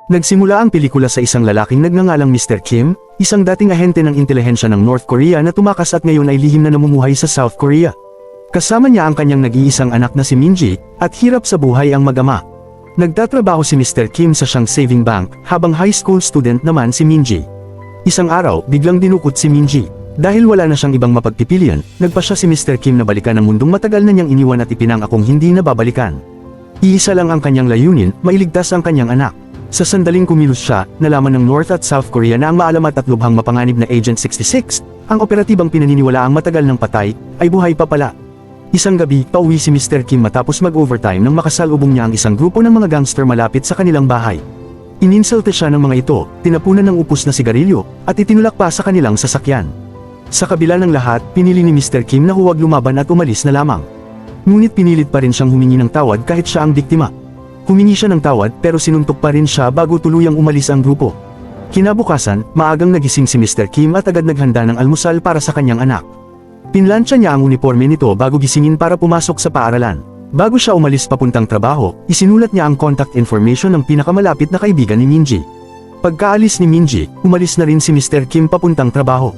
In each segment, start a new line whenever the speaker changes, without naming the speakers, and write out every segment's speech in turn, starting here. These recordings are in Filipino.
Nagsimula ang pelikula sa isang lalaking nagngangalang Mr. Kim, isang dating ahente ng intelihensya ng North Korea na tumakas at ngayon ay lihim na namumuhay sa South Korea. Kasama niya ang kanyang nag-iisang anak na si Minji, at hirap sa buhay ang mag-ama. Nagtatrabaho si Mr. Kim sa siyang saving bank, habang high school student naman si Minji. Isang araw, biglang dinukot si Minji. Dahil wala na siyang ibang mapagpipilian, nagpasya si Mr. Kim na balikan ang mundong matagal na niyang iniwan at ipinangakong hindi na babalikan. Iisa lang ang kanyang layunin, mailigtas ang kanyang anak. Sa sandaling kumilos siya, nalaman ng North at South Korea na ang maalamat at lubhang mapanganib na Agent 66, ang operatibang pinaniniwalaang matagal ng patay, ay buhay pa pala. Isang gabi, pauwi si Mr. Kim matapos mag-overtime nang makasalubong niya ang isang grupo ng mga gangster malapit sa kanilang bahay. Ininsulte siya ng mga ito, tinapunan ng upos na sigarilyo, at itinulak pa sa kanilang sasakyan. Sa kabila ng lahat, pinili ni Mr. Kim na huwag lumaban at umalis na lamang. Ngunit pinilit pa rin siyang humingi ng tawad kahit siya ang biktima. Humingi siya ng tawad pero sinuntok pa rin siya bago tuluyang umalis ang grupo. Kinabukasan, maagang nagising si Mr. Kim at agad naghanda ng almusal para sa kanyang anak. Pinlansya niya ang uniforme nito bago gisingin para pumasok sa paaralan. Bago siya umalis papuntang trabaho, isinulat niya ang contact information ng pinakamalapit na kaibigan ni Minji. Pagkaalis ni Minji, umalis na rin si Mr. Kim papuntang trabaho.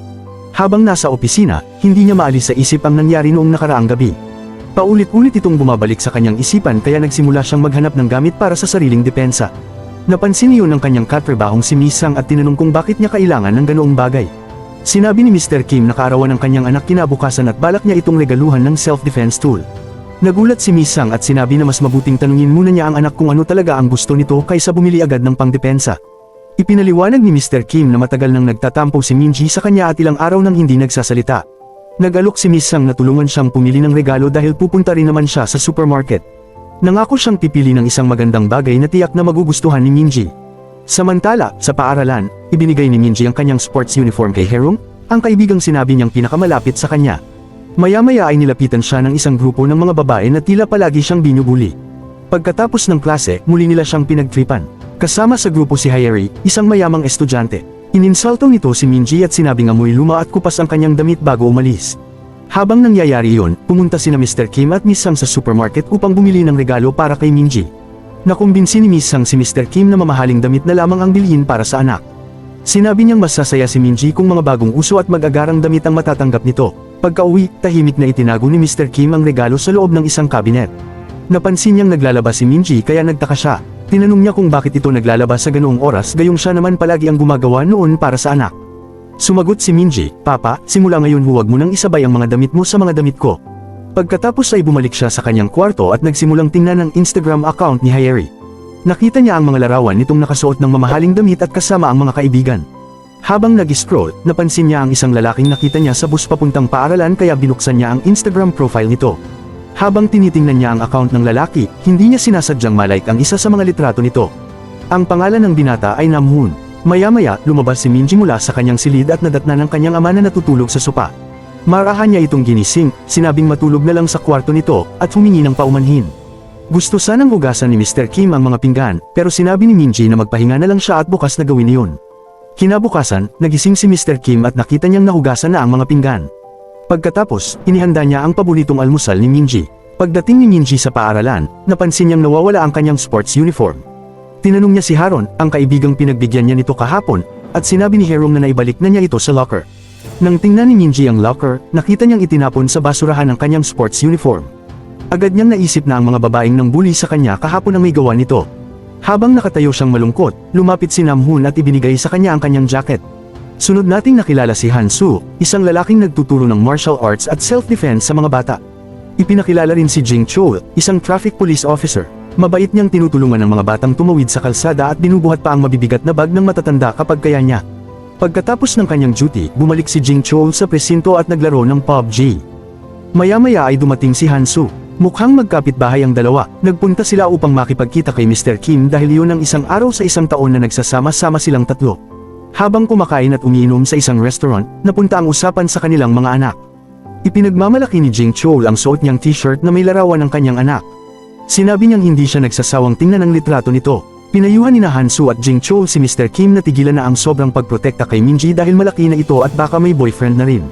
Habang nasa opisina, hindi niya maalis sa isip ang nangyari noong nakaraang gabi. Paulit-ulit itong bumabalik sa kanyang isipan kaya nagsimula siyang maghanap ng gamit para sa sariling depensa. Napansin niyo ng kanyang katrabahong si Miss Sang at tinanong kung bakit niya kailangan ng ganoong bagay. Sinabi ni Mr. Kim na kaarawan ng kanyang anak kinabukasan at balak niya itong regaluhan ng self-defense tool. Nagulat si Miss Sang at sinabi na mas mabuting tanungin muna niya ang anak kung ano talaga ang gusto nito kaysa bumili agad ng pangdepensa. Ipinaliwanag ni Mr. Kim na matagal nang nagtatampo si Minji sa kanya at ilang araw nang hindi nagsasalita. Nag-alok si Miss Sang na tulungan siyang pumili ng regalo dahil pupunta rin naman siya sa supermarket. Nangako siyang pipili ng isang magandang bagay na tiyak na magugustuhan ni Minji. Samantala, sa paaralan, ibinigay ni Minji ang kanyang sports uniform kay Herong, ang kaibigang sinabi niyang pinakamalapit sa kanya. Maya-maya ay nilapitan siya ng isang grupo ng mga babae na tila palagi siyang binubuli. Pagkatapos ng klase, muli nila siyang pinagtripan. Kasama sa grupo si Hyeri, isang mayamang estudyante. Ininsulto nito si Minji at sinabing amoy luma at kupas ang kanyang damit bago umalis. Habang nangyayari iyon, pumunta sina Mr. Kim at Miss Sang sa supermarket upang bumili ng regalo para kay Minji. Nakumbinsi ni Miss Sang si Mr. Kim na mamahaling damit na lamang ang bilhin para sa anak. Sinabi niyang masasaya si Minji kung mga bagong uso at mag-agarang damit ang matatanggap nito. Pagka-uwi, tahimik na itinago ni Mr. Kim ang regalo sa loob ng isang kabinet. Napansin niyang naglalabas si Minji kaya nagtaka siya. Tinanong niya kung bakit ito naglalabas sa ganoong oras gayong siya naman palagi ang gumagawa noon para sa anak. Sumagot si Minji, "Papa, simula ngayon huwag mo nang isabay ang mga damit mo sa mga damit ko." Pagkatapos ay bumalik siya sa kanyang kwarto at nagsimulang tingnan ang Instagram account ni Hyeri. Nakita niya ang mga larawan nitong nakasuot ng mamahaling damit at kasama ang mga kaibigan. Habang nag-scroll, napansin niya ang isang lalaking nakita niya sa bus papuntang paaralan kaya binuksan niya ang Instagram profile nito. Habang tinitingnan niya ang account ng lalaki, hindi niya sinasadyang malike ang isa sa mga litrato nito. Ang pangalan ng binata ay Namhoon. Maya-maya, lumabas si Minji mula sa kanyang silid at nadatna ng kanyang ama na natutulog sa sopa. Marahan niya itong ginising, sinabing matulog na lang sa kwarto nito, at humingi ng paumanhin. Gusto sanang hugasan ni Mr. Kim ang mga pinggan, pero sinabi ni Minji na magpahinga na lang siya at bukas na gawin iyon. Kinabukasan, nagising si Mr. Kim at nakita niyang nahugasan na ang mga pinggan. Pagkatapos, inihanda niya ang paboritong almusal ni Minji. Pagdating ni Minji sa paaralan, napansin niyang nawawala ang kanyang sports uniform. Tinanong niya si Haron, ang kaibigang pinagbigyan niya nito kahapon, at sinabi ni Herong na naibalik na niya ito sa locker. Nang tingnan ni Minji ang locker, nakita niyang itinapon sa basurahan ang kanyang sports uniform. Agad niyang naisip na ang mga babaeng nang bully sa kanya kahapon ang may gawa nito. Habang nakatayo siyang malungkot, lumapit si Namhoon at ibinigay sa kanya ang kanyang jacket. Sunod nating nakilala si Hansu, isang lalaking nagtuturo ng martial arts at self-defense sa mga bata. Ipinakilala rin si Jing Chol, isang traffic police officer. Mabait niyang tinutulungan ng mga batang tumawid sa kalsada at binubuhat pa ang mabibigat na bag ng matatanda kapag kaya niya. Pagkatapos ng kanyang duty, bumalik si Jing Chol sa presinto at naglaro ng PUBG. Maya-maya ay dumating si Hansu. Mukhang magkapitbahay ang dalawa. Nagpunta sila upang makipagkita kay Mr. Kim dahil iyon ang isang araw sa isang taon na nagsasama-sama silang tatlo. Habang kumakain at umiinom sa isang restaurant, napunta ang usapan sa kanilang mga anak. Ipinagmamalaki ni Jing Chol ang suot niyang t-shirt na may larawan ng kanyang anak. Sinabi niyang hindi siya nagsasawang tingnan ang litrato nito. Pinayuhan ni Hansu at Jing Chol si Mr. Kim na tigilan na ang sobrang pagprotekta kay Minji dahil malaki na ito at baka may boyfriend na rin.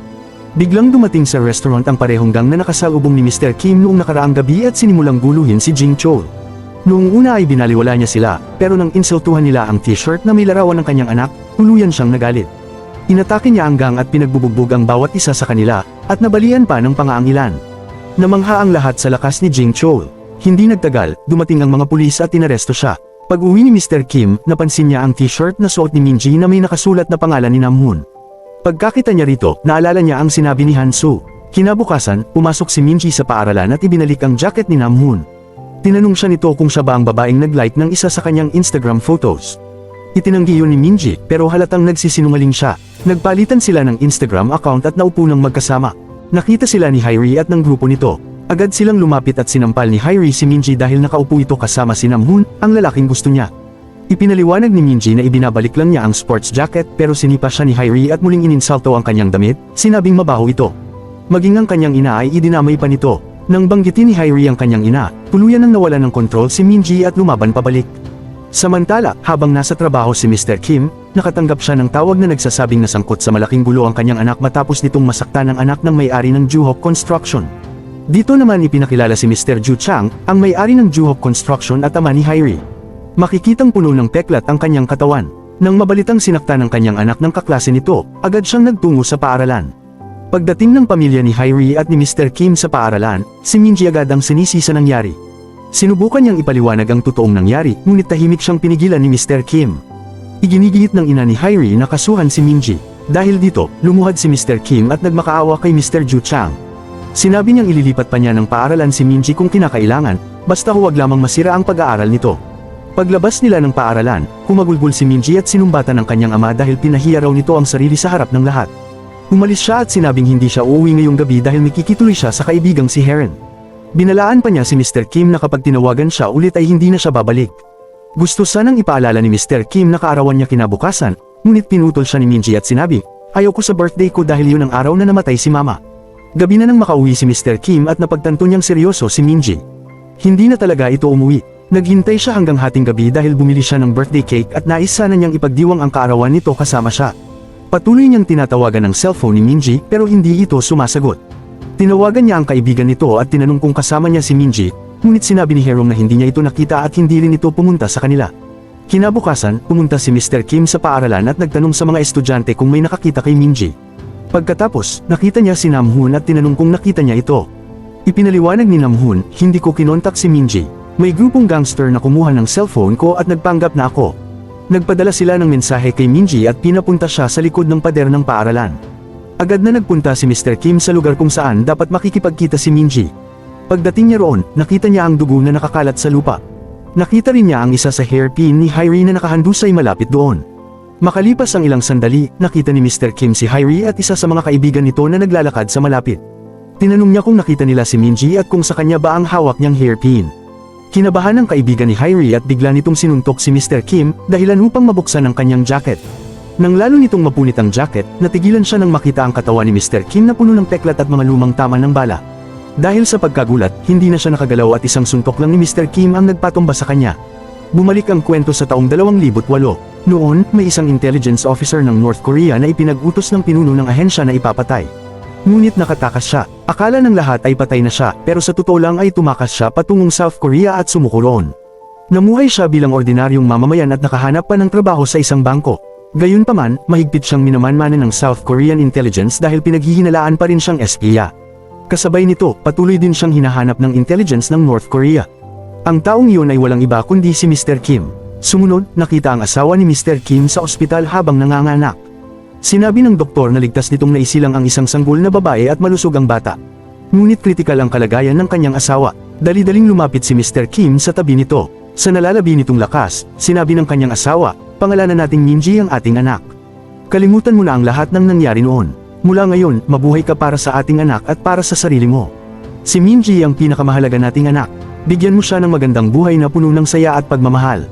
Biglang dumating sa restaurant ang parehong gang na nakasalubong ni Mr. Kim noong nakaraang gabi at sinimulang guluhin si Jing Chol. Noong una ay binaliwala niya sila, pero nang insultuhan nila ang t-shirt na may larawan ng kanyang anak, tuluyan siyang nagalit. Inatake niya ang gang at pinagbubugbog ang bawat isa sa kanila, at nabalian pa ng pangaangilan. Namangha ang lahat sa lakas ni Jing Chol. Hindi nagtagal, dumating ang mga pulis at inaresto siya. Pag-uwi ni Mr. Kim, napansin niya ang t-shirt na suot ni Minji na may nakasulat na pangalan ni Namhoon. Pagkakita niya rito, naalala niya ang sinabi ni Hansu. Kinabukasan, pumasok si Minji sa paaralan at ibinalik ang jacket ni Namhoon. Tinanong siya nito kung siya ba ang babaeng nag-like ng isa sa kanyang Instagram photos. Itinanggi yun ni Minji, pero halatang nagsisinungaling siya. Nagpalitan sila ng Instagram account at naupo ng magkasama. Nakita sila ni Hairi at ng grupo nito. Agad silang lumapit at sinampal ni Hairi si Minji dahil nakaupo ito kasama si Namhoon, ang lalaking gusto niya. Ipinaliwanag ni Minji na ibinabalik lang niya ang sports jacket pero sinipa siya ni Hairi at muling ininsalto ang kanyang damit, sinabing mabaho ito. Maging ang kanyang ina ay idinamay pa nito. Nang banggitin ni Hairi ang kanyang ina, tuluyan nang nawala ng kontrol si Minji at lumaban pabalik. Samantala, habang nasa trabaho si Mr. Kim, nakatanggap siya ng tawag na nagsasabing nasangkot sa malaking gulo ang kanyang anak matapos nitong masaktan ang anak ng may-ari ng Juhok Construction. Dito naman ipinakilala si Mr. Ju Chang, ang may-ari ng Juhok Construction at ama ni Hairi. Makikitang puno ng peklat ang kanyang katawan. Nang mabalitang sinaktan ng kanyang anak ng kaklase nito, agad siyang nagtungo sa paaralan. Pagdating ng pamilya ni Hairi at ni Mr. Kim sa paaralan, si Minji agad ang sinisi sa nangyari. Sinubukan niyang ipaliwanag ang totoong nangyari, ngunit tahimik siyang pinigilan ni Mr. Kim. Iginigit ng ina ni Hairi na kasuhan si Minji. Dahil dito, lumuhad si Mr. Kim at nagmakaawa kay Mr. Ju Chang. Sinabi niyang ililipat pa niya ng paaralan si Minji kung kinakailangan, basta huwag lamang masira ang pag-aaral nito. Paglabas nila ng paaralan, humagulgol si Minji at sinumbatan ng kanyang ama dahil pinahiya raw nito ang sarili sa harap ng lahat. Umalis siya at sinabing hindi siya uuwi ngayong gabi dahil makikituloy siya sa kaibigang si Heron. Binalaan pa niya si Mr. Kim na kapag tinawagan siya ulit ay hindi na siya babalik. Gusto sanang ipaalala ni Mr. Kim na kaarawan niya kinabukasan, ngunit pinutol siya ni Minji at sinabi, "Ayoko sa birthday ko dahil yun ang araw na namatay si Mama." Gabi na nang makauwi si Mr. Kim at napagtanto niyang seryoso si Minji. Hindi na talaga ito umuwi. Naghintay siya hanggang hating gabi dahil bumili siya ng birthday cake at nais sana niyang ipagdiwang ang kaarawan nito kasama siya. Patuloy niyang tinatawagan ng cellphone ni Minji pero hindi ito sumasagot. Tinawagan niya ang kaibigan nito at tinanong kung kasama niya si Minji, ngunit sinabi ni Herong na hindi niya ito nakita at hindi rin ito pumunta sa kanila. Kinabukasan, pumunta si Mr. Kim sa paaralan at nagtanong sa mga estudyante kung may nakakita kay Minji. Pagkatapos, nakita niya si Namhoon at tinanong kung nakita niya ito. Ipinaliwanag ni Namhoon, "Hindi ko kinontak si Minji. May grupong gangster na kumuha ng cellphone ko at nagpanggap na ako." Nagpadala sila ng mensahe kay Minji at pinapunta siya sa likod ng pader ng paaralan. Agad na nagpunta si Mr. Kim sa lugar kung saan dapat makikipagkita si Minji. Pagdating niya roon, nakita niya ang dugo na nakakalat sa lupa. Nakita rin niya ang isa sa hairpin ni Hairi na nakahandusay malapit doon. Makalipas ang ilang sandali, nakita ni Mr. Kim si Hairi at isa sa mga kaibigan nito na naglalakad sa malapit. Tinanong niya kung nakita nila si Minji at kung sa kanya ba ang hawak niyang hairpin. Kinabahan ng kaibigan ni Hairi at bigla nitong sinuntok si Mr. Kim, dahilan upang mabuksan ang kanyang jacket. Nang lalo nitong mapunit ang jacket, natigilan siya nang makita ang katawan ni Mr. Kim na puno ng peklat at mga lumang tama ng bala. Dahil sa pagkagulat, hindi na siya nakagalaw at isang suntok lang ni Mr. Kim ang nagpatumba sa kanya. Bumalik ang kwento sa taong 2008. Noon, may isang intelligence officer ng North Korea na ipinag-utos ng pinuno ng ahensya na ipapatay. Ngunit nakatakas siya. Akala ng lahat ay patay na siya, pero sa totoo lang ay tumakas siya patungong South Korea at sumuko roon. Namuhay siya bilang ordinaryong mamamayan at nakahanap pa ng trabaho sa isang bangko. Gayunpaman, mahigpit siyang minamanmanan ng South Korean intelligence dahil pinaghihinalaan pa rin siyang espiya. Kasabay nito, patuloy din siyang hinahanap ng intelligence ng North Korea. Ang taong iyon ay walang iba kundi si Mr. Kim. Sumunod, nakita ang asawa ni Mr. Kim sa ospital habang nanganganak. Sinabi ng doktor na ligtas nitong naisilang ang isang sanggol na babae at malusog ang bata. Ngunit kritikal ang kalagayan ng kanyang asawa. Dali-daling lumapit si Mr. Kim sa tabi nito. Sa nalalabi nitong lakas, sinabi ng kanyang asawa, "Pangalanan nating Minji ang ating anak. Kalimutan mo na ang lahat ng nangyari noon. Mula ngayon, mabuhay ka para sa ating anak at para sa sarili mo. Si Minji ang pinakamahalaga nating anak. Bigyan mo siya ng magandang buhay na puno ng saya at pagmamahal.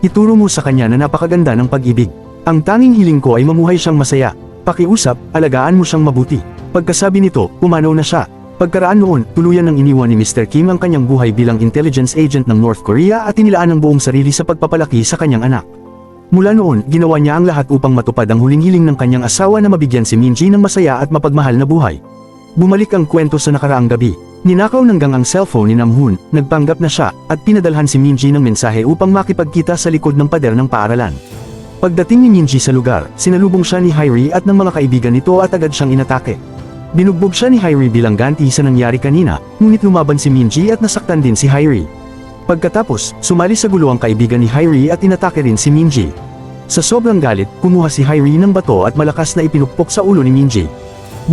Ituro mo sa kanya na napakaganda ng pag-ibig. Ang tanging hiling ko ay mamuhay siyang masaya. Pakiusap, alagaan mo siyang mabuti." Pagkasabi nito, pumanaw na siya. Pagkaraan noon, tuluyan ng iniwan ni Mr. Kim ang kanyang buhay bilang intelligence agent ng North Korea at inilaan ang buong sarili sa pagpapalaki sa kanyang anak. Mula noon, ginawa niya ang lahat upang matupad ang huling hiling ng kanyang asawa na mabigyan si Minji ng masaya at mapagmahal na buhay. Bumalik ang kwento sa nakaraang gabi. Ninakaw ng gang ang cellphone ni Namhoon, nagpanggap na siya, at pinadalhan si Minji ng mensahe upang makipagkita sa likod ng pader ng paaralan. Pagdating ni Minji sa lugar, sinalubong siya ni Hairi at ng mga kaibigan nito at agad siyang inatake. Binugbog siya ni Hairi bilang ganti sa nangyari kanina, ngunit lumaban si Minji at nasaktan din si Hairi. Pagkatapos, sumali sa gulo ang kaibigan ni Hairi at inatake rin si Minji. Sa sobrang galit, kumuha si Hairi ng bato at malakas na ipinukpok sa ulo ni Minji.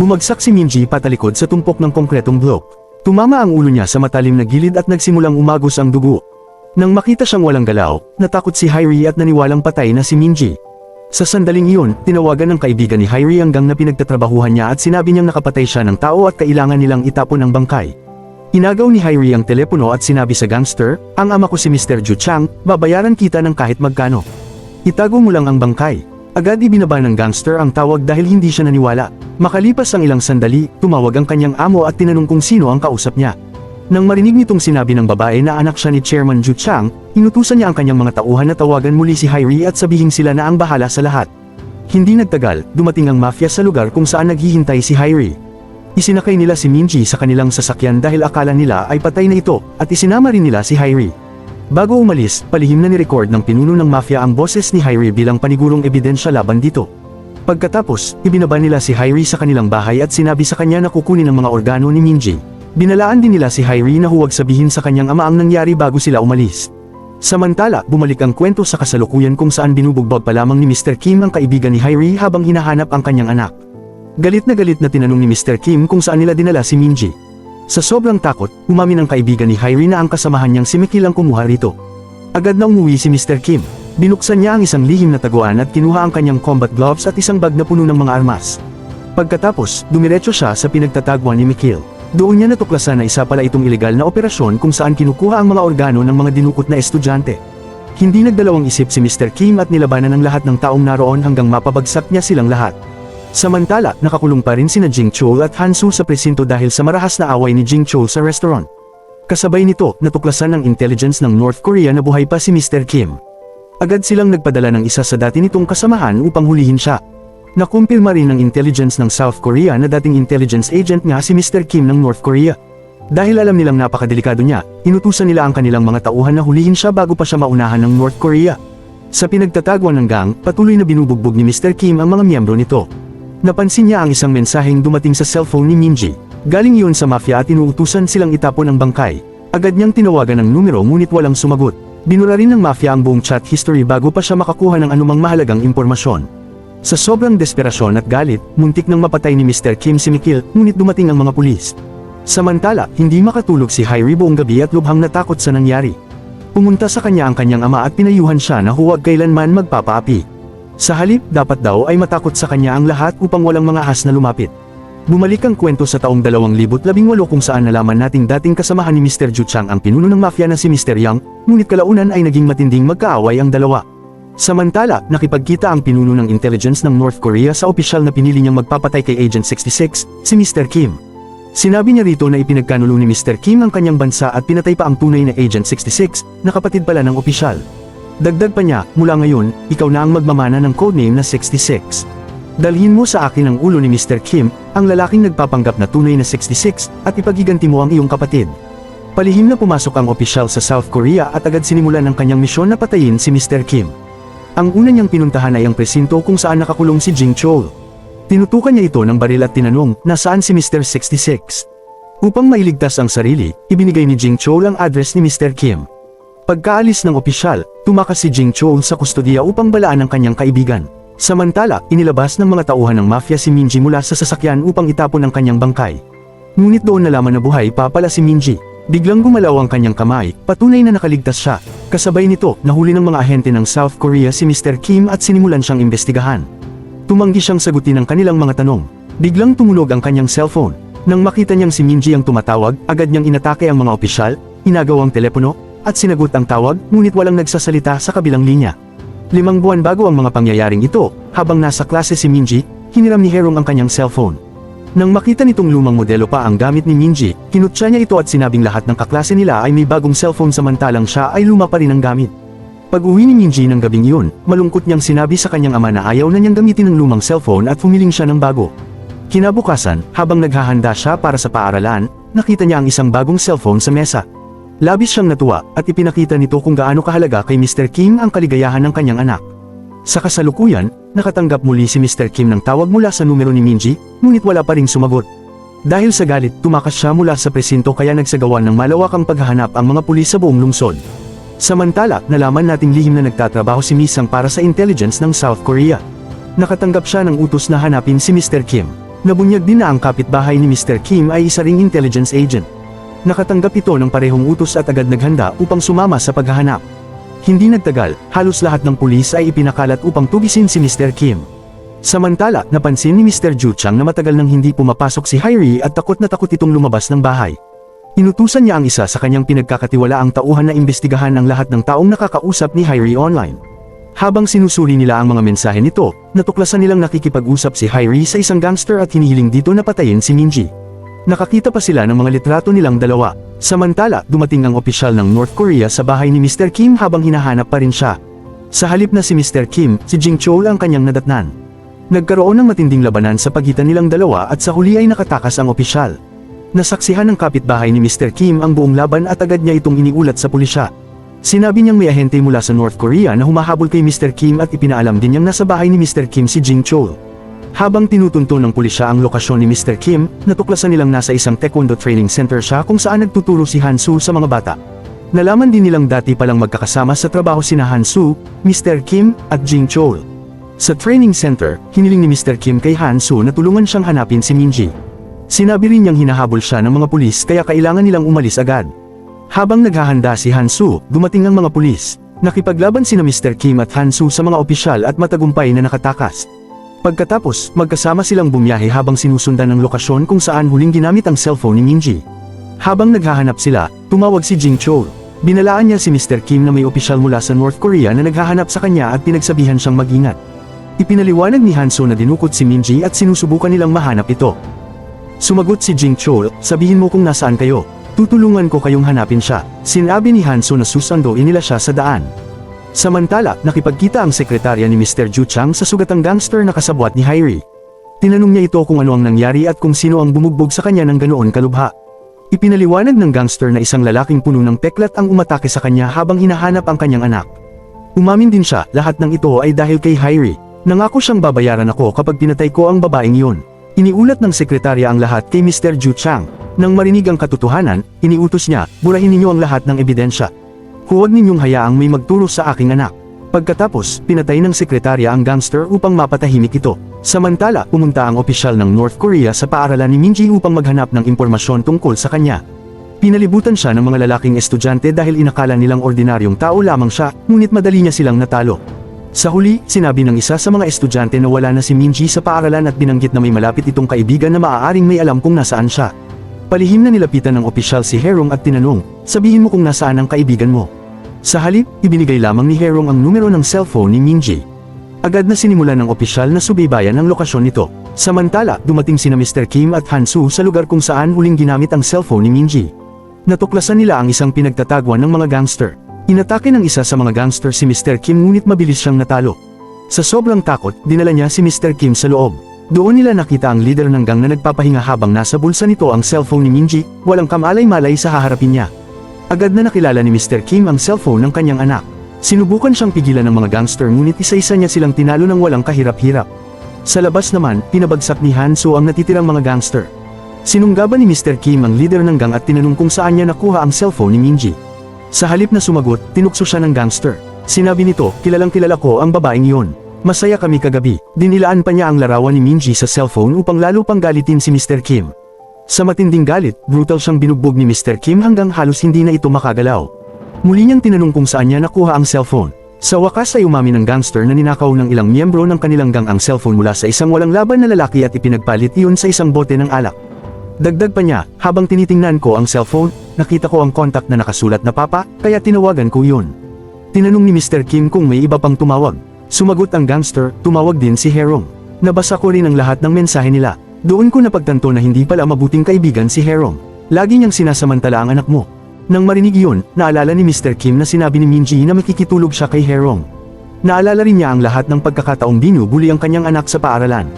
Bumagsak si Minji patalikod sa tumpok ng konkretong blok. Tumama ang ulo niya sa matalim na gilid at nagsimulang umagos ang dugo. Nang makita siyang walang galaw, natakot si Hairi at naniwalang patay na si Minji. Sa sandaling iyon, tinawagan ng kaibigan ni Hairi ang gang na pinagtatrabahuhan niya at sinabi niyang nakapatay siya ng tao at kailangan nilang itapon ang bangkay. Inagaw ni Hairi ang telepono at sinabi sa gangster, "Ang ama ko si Mr. Ju Chang, babayaran kita ng kahit magkano. Itago mo lang ang bangkay." Agad ibinaba ng gangster ang tawag dahil hindi siya naniwala. Makalipas ang ilang sandali, tumawag ang kanyang amo at tinanong kung sino ang kausap niya. Nang marinig nitong sinabi ng babae na anak siya ni Chairman Ju Chang, inutusan niya ang kanyang mga tauhan na tawagan muli si Hairi at sabihin sila na ang bahala sa lahat. Hindi nagtagal, dumating ang mafia sa lugar kung saan naghihintay si Hairi. Isinakay nila si Minji sa kanilang sasakyan dahil akala nila ay patay na ito, at isinama rin nila si Hairi. Bago umalis, palihim na ni-record ng pinuno ng mafia ang boses ni Hairi bilang panigurong ebidensya laban dito. Pagkatapos, ibinaba nila si Hairi sa kanilang bahay at sinabi sa kanya na kukunin ang mga organo ni Minji. Binalaan din nila si Hairi na huwag sabihin sa kanyang ama ang nangyari bago sila umalis. Samantala, bumalik ang kwento sa kasalukuyan kung saan binubugbog pa lamang ni Mr. Kim ang kaibigan ni Hairi habang hinahanap ang kanyang anak. Galit na tinanong ni Mr. Kim kung saan nila dinala si Minji. Sa sobrang takot, umamin ang kaibigan ni Hairi na ang kasamahan niyang si Mikil ang kumuha rito. Agad na umuwi si Mr. Kim. Binuksan niya ang isang lihim na taguan at kinuha ang kanyang combat gloves at isang bag na puno ng mga armas. Pagkatapos, dumiretso siya sa pinagtataguan ni Mikil. Doon niya natuklasan na isa pala itong ilegal na operasyon kung saan kinukuha ang mga organo ng mga dinukot na estudyante. Hindi nagdalawang isip si Mr. Kim at nilabanan ang lahat ng taong naroon hanggang mapabagsak niya silang lahat. Samantala, nakakulong pa rin sina Jing Chol at Hansu sa presinto dahil sa marahas na away ni Jing Chol sa restaurant. Kasabay nito, natuklasan ng intelligence ng North Korea na buhay pa si Mr. Kim. Agad silang nagpadala ng isa sa dati nitong kasamahan upang hulihin siya. Nakumpirma rin ng intelligence ng South Korea na dating intelligence agent nga si Mr. Kim ng North Korea. Dahil alam nilang napakadelikado niya, inutusan nila ang kanilang mga tauhan na hulihin siya bago pa siya maunahan ng North Korea. Sa pinagtataguan ng gang, patuloy na binubugbog ni Mr. Kim ang mga miyembro nito. Napansin niya ang isang mensaheng dumating sa cellphone ni Minji. Galing yun sa mafia at inuutusan silang itapon ang bangkay. Agad niyang tinawagan ng numero ngunit walang sumagot. Binura rin ng mafia ang buong chat history bago pa siya makakuha ng anumang mahalagang impormasyon. Sa sobrang desperasyon at galit, muntik nang mapatay ni Mr. Kim si Mikil, ngunit dumating ang mga pulis. Samantala, hindi makatulog si Hairi buong gabi at lubhang natakot sa nangyari. Pumunta sa kanya ang kanyang ama at pinayuhan siya na huwag kailanman magpapaapi. Sa halip, dapat daw ay matakot sa kanya ang lahat upang walang mga ahas na lumapit. Bumalik ang kwento sa taong 2018 kung saan nalaman nating dating kasamahan ni Mr. Ju Chang ang pinuno ng mafia na si Mr. Yang, ngunit kalaunan ay naging matinding magkaaway ang dalawa. Samantala, nakipagkita ang pinuno ng intelligence ng North Korea sa opisyal na pinili niyang magpapatay kay Agent 66, si Mr. Kim. Sinabi niya rito na ipinagkanulo ni Mr. Kim ang kanyang bansa at pinatay pa ang tunay na Agent 66, na kapatid pala ng opisyal. Dagdag pa niya, mula ngayon, ikaw na ang magmamana ng codename na 66. Dalhin mo sa akin ang ulo ni Mr. Kim, ang lalaking nagpapanggap na tunay na 66, at ipagiganti mo ang iyong kapatid. Palihim na pumasok ang opisyal sa South Korea at agad sinimulan ang kanyang misyon na patayin si Mr. Kim. Ang una niyang pinuntahan ay ang presinto kung saan nakakulong si Jing Chol. Tinutukan niya ito ng baril at tinanong, nasaan si Mr. 66? Upang mailigtas ang sarili, ibinigay ni Jing Chol ang address ni Mr. Kim. Pagkaalis ng opisyal, tumakas si Jing Chol sa kustodiya upang balaan ang kanyang kaibigan. Samantala, inilabas ng mga tauhan ng mafia si Minji mula sa sasakyan upang itapon ang kanyang bangkay. Ngunit doon nalaman na buhay pa pala si Minji. Biglang gumalaw ang kanyang kamay, patunay na nakaligtas siya. Kasabay nito, nahuli ng mga ahente ng South Korea si Mr. Kim at sinimulan siyang imbestigahan. Tumanggi siyang sagutin ang kanilang mga tanong. Biglang tumunog ang kanyang cellphone. Nang makita niyang si Minji ang tumatawag, agad niyang inatake ang mga opisyal, inagaw ang telepono, at sinagot ang tawag, ngunit walang nagsasalita sa kabilang linya. 5 buwan bago ang mga pangyayaring ito, habang nasa klase si Minji, hiniram ni Herong ang kanyang cellphone. Nang makita nitong lumang modelo pa ang gamit ni Minji, kinutya niya ito at sinabing lahat ng kaklase nila ay may bagong cellphone samantalang siya ay luma pa rin ang gamit. Pag-uwi ni Minji ng gabing iyon, malungkot niyang sinabi sa kanyang ama na ayaw na niyang gamitin ang lumang cellphone at humiling siya ng bago. Kinabukasan, habang naghahanda siya para sa paaralan, nakita niya ang isang bagong cellphone sa mesa. Labis siyang natuwa at ipinakita nito kung gaano kahalaga kay Mr. Kim ang kaligayahan ng kanyang anak. Sa kasalukuyan, nakatanggap muli si Mr. Kim ng tawag mula sa numero ni Minji, ngunit wala pa ring sumagot. Dahil sa galit, tumakas siya mula sa presinto kaya nagsagawa ng malawakang paghahanap ang mga pulis sa buong lungsod. Samantala, nalaman nating lihim na nagtatrabaho si Misang para sa intelligence ng South Korea. Nakatanggap siya ng utos na hanapin si Mr. Kim. Nabunyag din na ang kapitbahay ni Mr. Kim ay isa ring intelligence agent. Nakatanggap ito ng parehong utos at agad naghanda upang sumama sa paghahanap. Hindi nagtagal, halos lahat ng pulis ay ipinakalat upang tugisin si Mr. Kim. Samantala, napansin ni Mr. Ju Chang na matagal nang hindi pumapasok si Hairi at takot na takot itong lumabas ng bahay. Inutusan niya ang isa sa kanyang pinagkakatiwalaang tauhan na imbestigahan ang lahat ng taong nakakausap ni Hairi online. Habang sinusuri nila ang mga mensahe nito, natuklasan nilang nakikipag-usap si Hairi sa isang gangster at hinihiling dito na patayin si Minji. Nakakita pa sila ng mga litrato nilang dalawa. Samantala, dumating ang opisyal ng North Korea sa bahay ni Mr. Kim habang hinahanap pa rin siya. Sa halip na si Mr. Kim, si Jing Chol ang kanyang nadatnan. Nagkaroon ng matinding labanan sa pagitan nilang dalawa at sa huli ay nakatakas ang opisyal. Nasaksihan ng kapitbahay ni Mr. Kim ang buong laban at agad niya itong iniulat sa pulisya. Sinabi niyang may ahente mula sa North Korea na humahabol kay Mr. Kim at ipinaalam din niyang nasa bahay ni Mr. Kim si Jing Chol. Habang tinutunto ng pulisya ang lokasyon ni Mr. Kim, natuklasan nilang nasa isang taekwondo training center siya kung saan nagtuturo si Hansu sa mga bata. Nalaman din nilang dati palang magkakasama sa trabaho sina Hansu, Mr. Kim, at Jing Chol. Sa training center, hiniling ni Mr. Kim kay Hansu na tulungan siyang hanapin si Minji. Sinabi rin niyang hinahabol siya ng mga pulis kaya kailangan nilang umalis agad. Habang naghahanda si Hansu, dumating ang mga pulis. Nakipaglaban sina Mr. Kim at Hansu sa mga opisyal at matagumpay na nakatakas. Pagkatapos, magkasama silang bumiyahe habang sinusundan ng lokasyon kung saan huling ginamit ang cellphone ni Minji. Habang naghahanap sila, tumawag si Jing Chol. Binalaan niya si Mr. Kim na may opisyal mula sa North Korea na naghahanap sa kanya at pinagsabihan siyang mag-ingat. Ipinaliwanag ni Hansu na dinukot si Minji at sinusubukan nilang mahanap ito. Sumagot si Jing Chol, sabihin mo kung nasaan kayo. Tutulungan ko kayong hanapin siya. Sinabi ni Hansu na susunduin nila siya sa daan. Samantala, nakipagkita ang sekretarya ni Mr. Ju Chang sa sugatang gangster na kasabwat ni Hairi. Tinanong niya ito kung ano ang nangyari at kung sino ang bumugbog sa kanya ng ganoon kalubha. Ipinaliwanag ng gangster na isang lalaking puno ng peklat ang umatake sa kanya habang hinahanap ang kanyang anak. Umamin din siya, lahat ng ito ay dahil kay Hairi. Nangako siyang babayaran ako kapag pinatay ko ang babaeng yun. Iniulat ng sekretarya ang lahat kay Mr. Ju Chang. Nang marinig ang katotohanan, iniutos niya, burahin ninyo ang lahat ng ebidensya. Huwag ninyong hayaang may magturo sa aking anak. Pagkatapos, pinatay ng sekretarya ang gangster upang mapatahimik ito. Samantala, pumunta ang opisyal ng North Korea sa paaralan ni Minji upang maghanap ng impormasyon tungkol sa kanya. Pinalibutan siya ng mga lalaking estudyante dahil inakala nilang ordinaryong tao lamang siya, ngunit madali niya silang natalo. Sa huli, sinabi ng isa sa mga estudyante na wala na si Minji sa paaralan at binanggit na may malapit itong kaibigan na maaaring may alam kung nasaan siya. Palihim na nilapitan ng opisyal si Herong at tinanong, sabihin mo kung nasaan ang kaibigan mo. Sa halip, ibinigay lamang ni Herong ang numero ng cellphone ni Minji. Agad na sinimulan ng opisyal na subaybayan ang lokasyon nito. Samantala, dumating sina Mr. Kim at Hansu sa lugar kung saan huling ginamit ang cellphone ni Minji. Natuklasan nila ang isang pinagtatagwan ng mga gangster. Inatake ng isa sa mga gangster si Mr. Kim ngunit mabilis siyang natalo. Sa sobrang takot, dinala niya si Mr. Kim sa loob. Doon nila nakita ang leader ng gang na nagpapahinga habang nasa bulsa nito ang cellphone ni Minji, walang kamalay-malay sa haharapin niya. Agad na nakilala ni Mr. Kim ang cellphone ng kanyang anak. Sinubukan siyang pigilan ng mga gangster ngunit isa-isa niya silang tinalo ng walang kahirap-hirap. Sa labas naman, pinabagsak ni Hansu ang natitirang mga gangster. Sinunggaban ni Mr. Kim ang leader ng gang at tinanong kung saan niya nakuha ang cellphone ni Minji. Sa halip na sumagot, tinukso siya ng gangster. Sinabi nito, kilalang-kilala ko ang babaeng yun. Masaya kami kagabi. Dinilaan pa niya ang larawan ni Minji sa cellphone upang lalo pang galitin si Mr. Kim. Sa matinding galit, brutal siyang binugbog ni Mr. Kim hanggang halos hindi na ito makagalaw. Muli niyang tinanong kung saan niya nakuha ang cellphone. Sa wakas ay umamin ng gangster na ninakaw ng ilang miyembro ng kanilang gang ang cellphone mula sa isang walang laban na lalaki at ipinagpalit iyon sa isang bote ng alak. Dagdag pa niya, habang tinitingnan ko ang cellphone, nakita ko ang kontak na nakasulat na papa, kaya tinawagan ko yun. Tinanong ni Mr. Kim kung may iba pang tumawag. Sumagot ang gangster, tumawag din si Herong. Nabasa ko rin ang lahat ng mensahe nila. Doon ko napagtanto na hindi pala mabuting kaibigan si Herong. Lagi niyang sinasamantala ang anak mo. Nang marinig yun, naalala ni Mr. Kim na sinabi ni Minji na makikitulog siya kay Herong. Naalala rin niya ang lahat ng pagkakataong binubuli ang kanyang anak sa paaralan.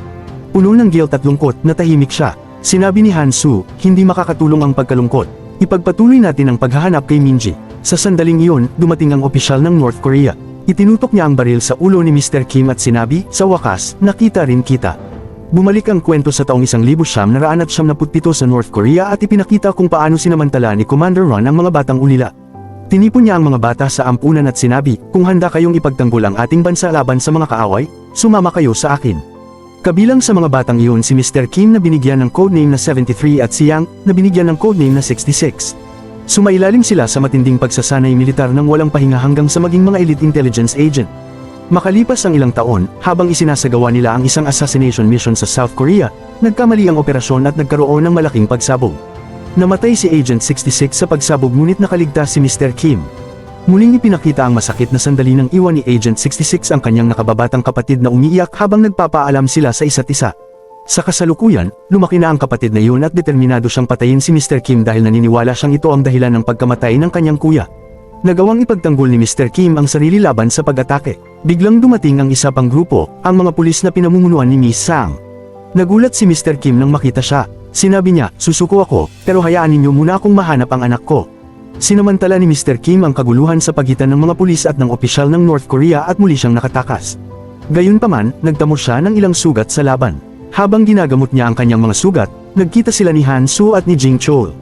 Puno ng guilt at lungkot, natahimik siya. Sinabi ni Han-soo, hindi makakatulong ang pagkalungkot. Ipagpatuloy natin ang paghahanap kay Minji. Sa sandaling iyon, dumating ang opisyal ng North Korea. Itinutok niya ang baril sa ulo ni Mr. Kim at sinabi, sa wakas, nakita rin kita. Bumalik ang kwento sa taong 1997 sa North Korea at ipinakita kung paano sinamantala ni Commander Ron ang mga batang ulila. Tinipon niya ang mga bata sa ampunan at sinabi, kung handa kayong ipagtanggol ang ating bansa laban sa mga kaaway, sumama kayo sa akin. Kabilang sa mga batang iyon si Mr. Kim na binigyan ng codename na 73 at si Yang na binigyan ng codename na 66. Sumailalim sila sa matinding pagsasanay militar ng walang pahinga hanggang sa maging mga elite intelligence agent. Makalipas ang ilang taon, habang isinasagawa nila ang isang assassination mission sa South Korea, nagkamali ang operasyon at nagkaroon ng malaking pagsabog. Namatay si Agent 66 sa pagsabog ngunit nakaligtas si Mr. Kim. Muling ipinakita ang masakit na sandali ng iwan ni Agent 66 ang kanyang nakababatang kapatid na umiiyak habang nagpapaalam sila sa isa't isa. Sa kasalukuyan, lumaki na ang kapatid na iyon at determinado siyang patayin si Mr. Kim dahil naniniwala siyang ito ang dahilan ng pagkamatay ng kanyang kuya. Nagawang ipagtanggol ni Mr. Kim ang sarili laban sa pag-atake. Biglang dumating ang isa pang grupo, ang mga pulis na pinamumunuan ni Miss Sang. Nagulat si Mr. Kim nang makita siya. Sinabi niya, susuko ako, pero hayaan ninyo muna akong mahanap ang anak ko. Sinamantala ni Mr. Kim ang kaguluhan sa pagitan ng mga pulis at ng opisyal ng North Korea at muli siyang nakatakas. Gayunpaman, nagtamo siya ng ilang sugat sa laban. Habang ginagamot niya ang kanyang mga sugat, nagkita sila ni Han-soo at ni Jing Chol.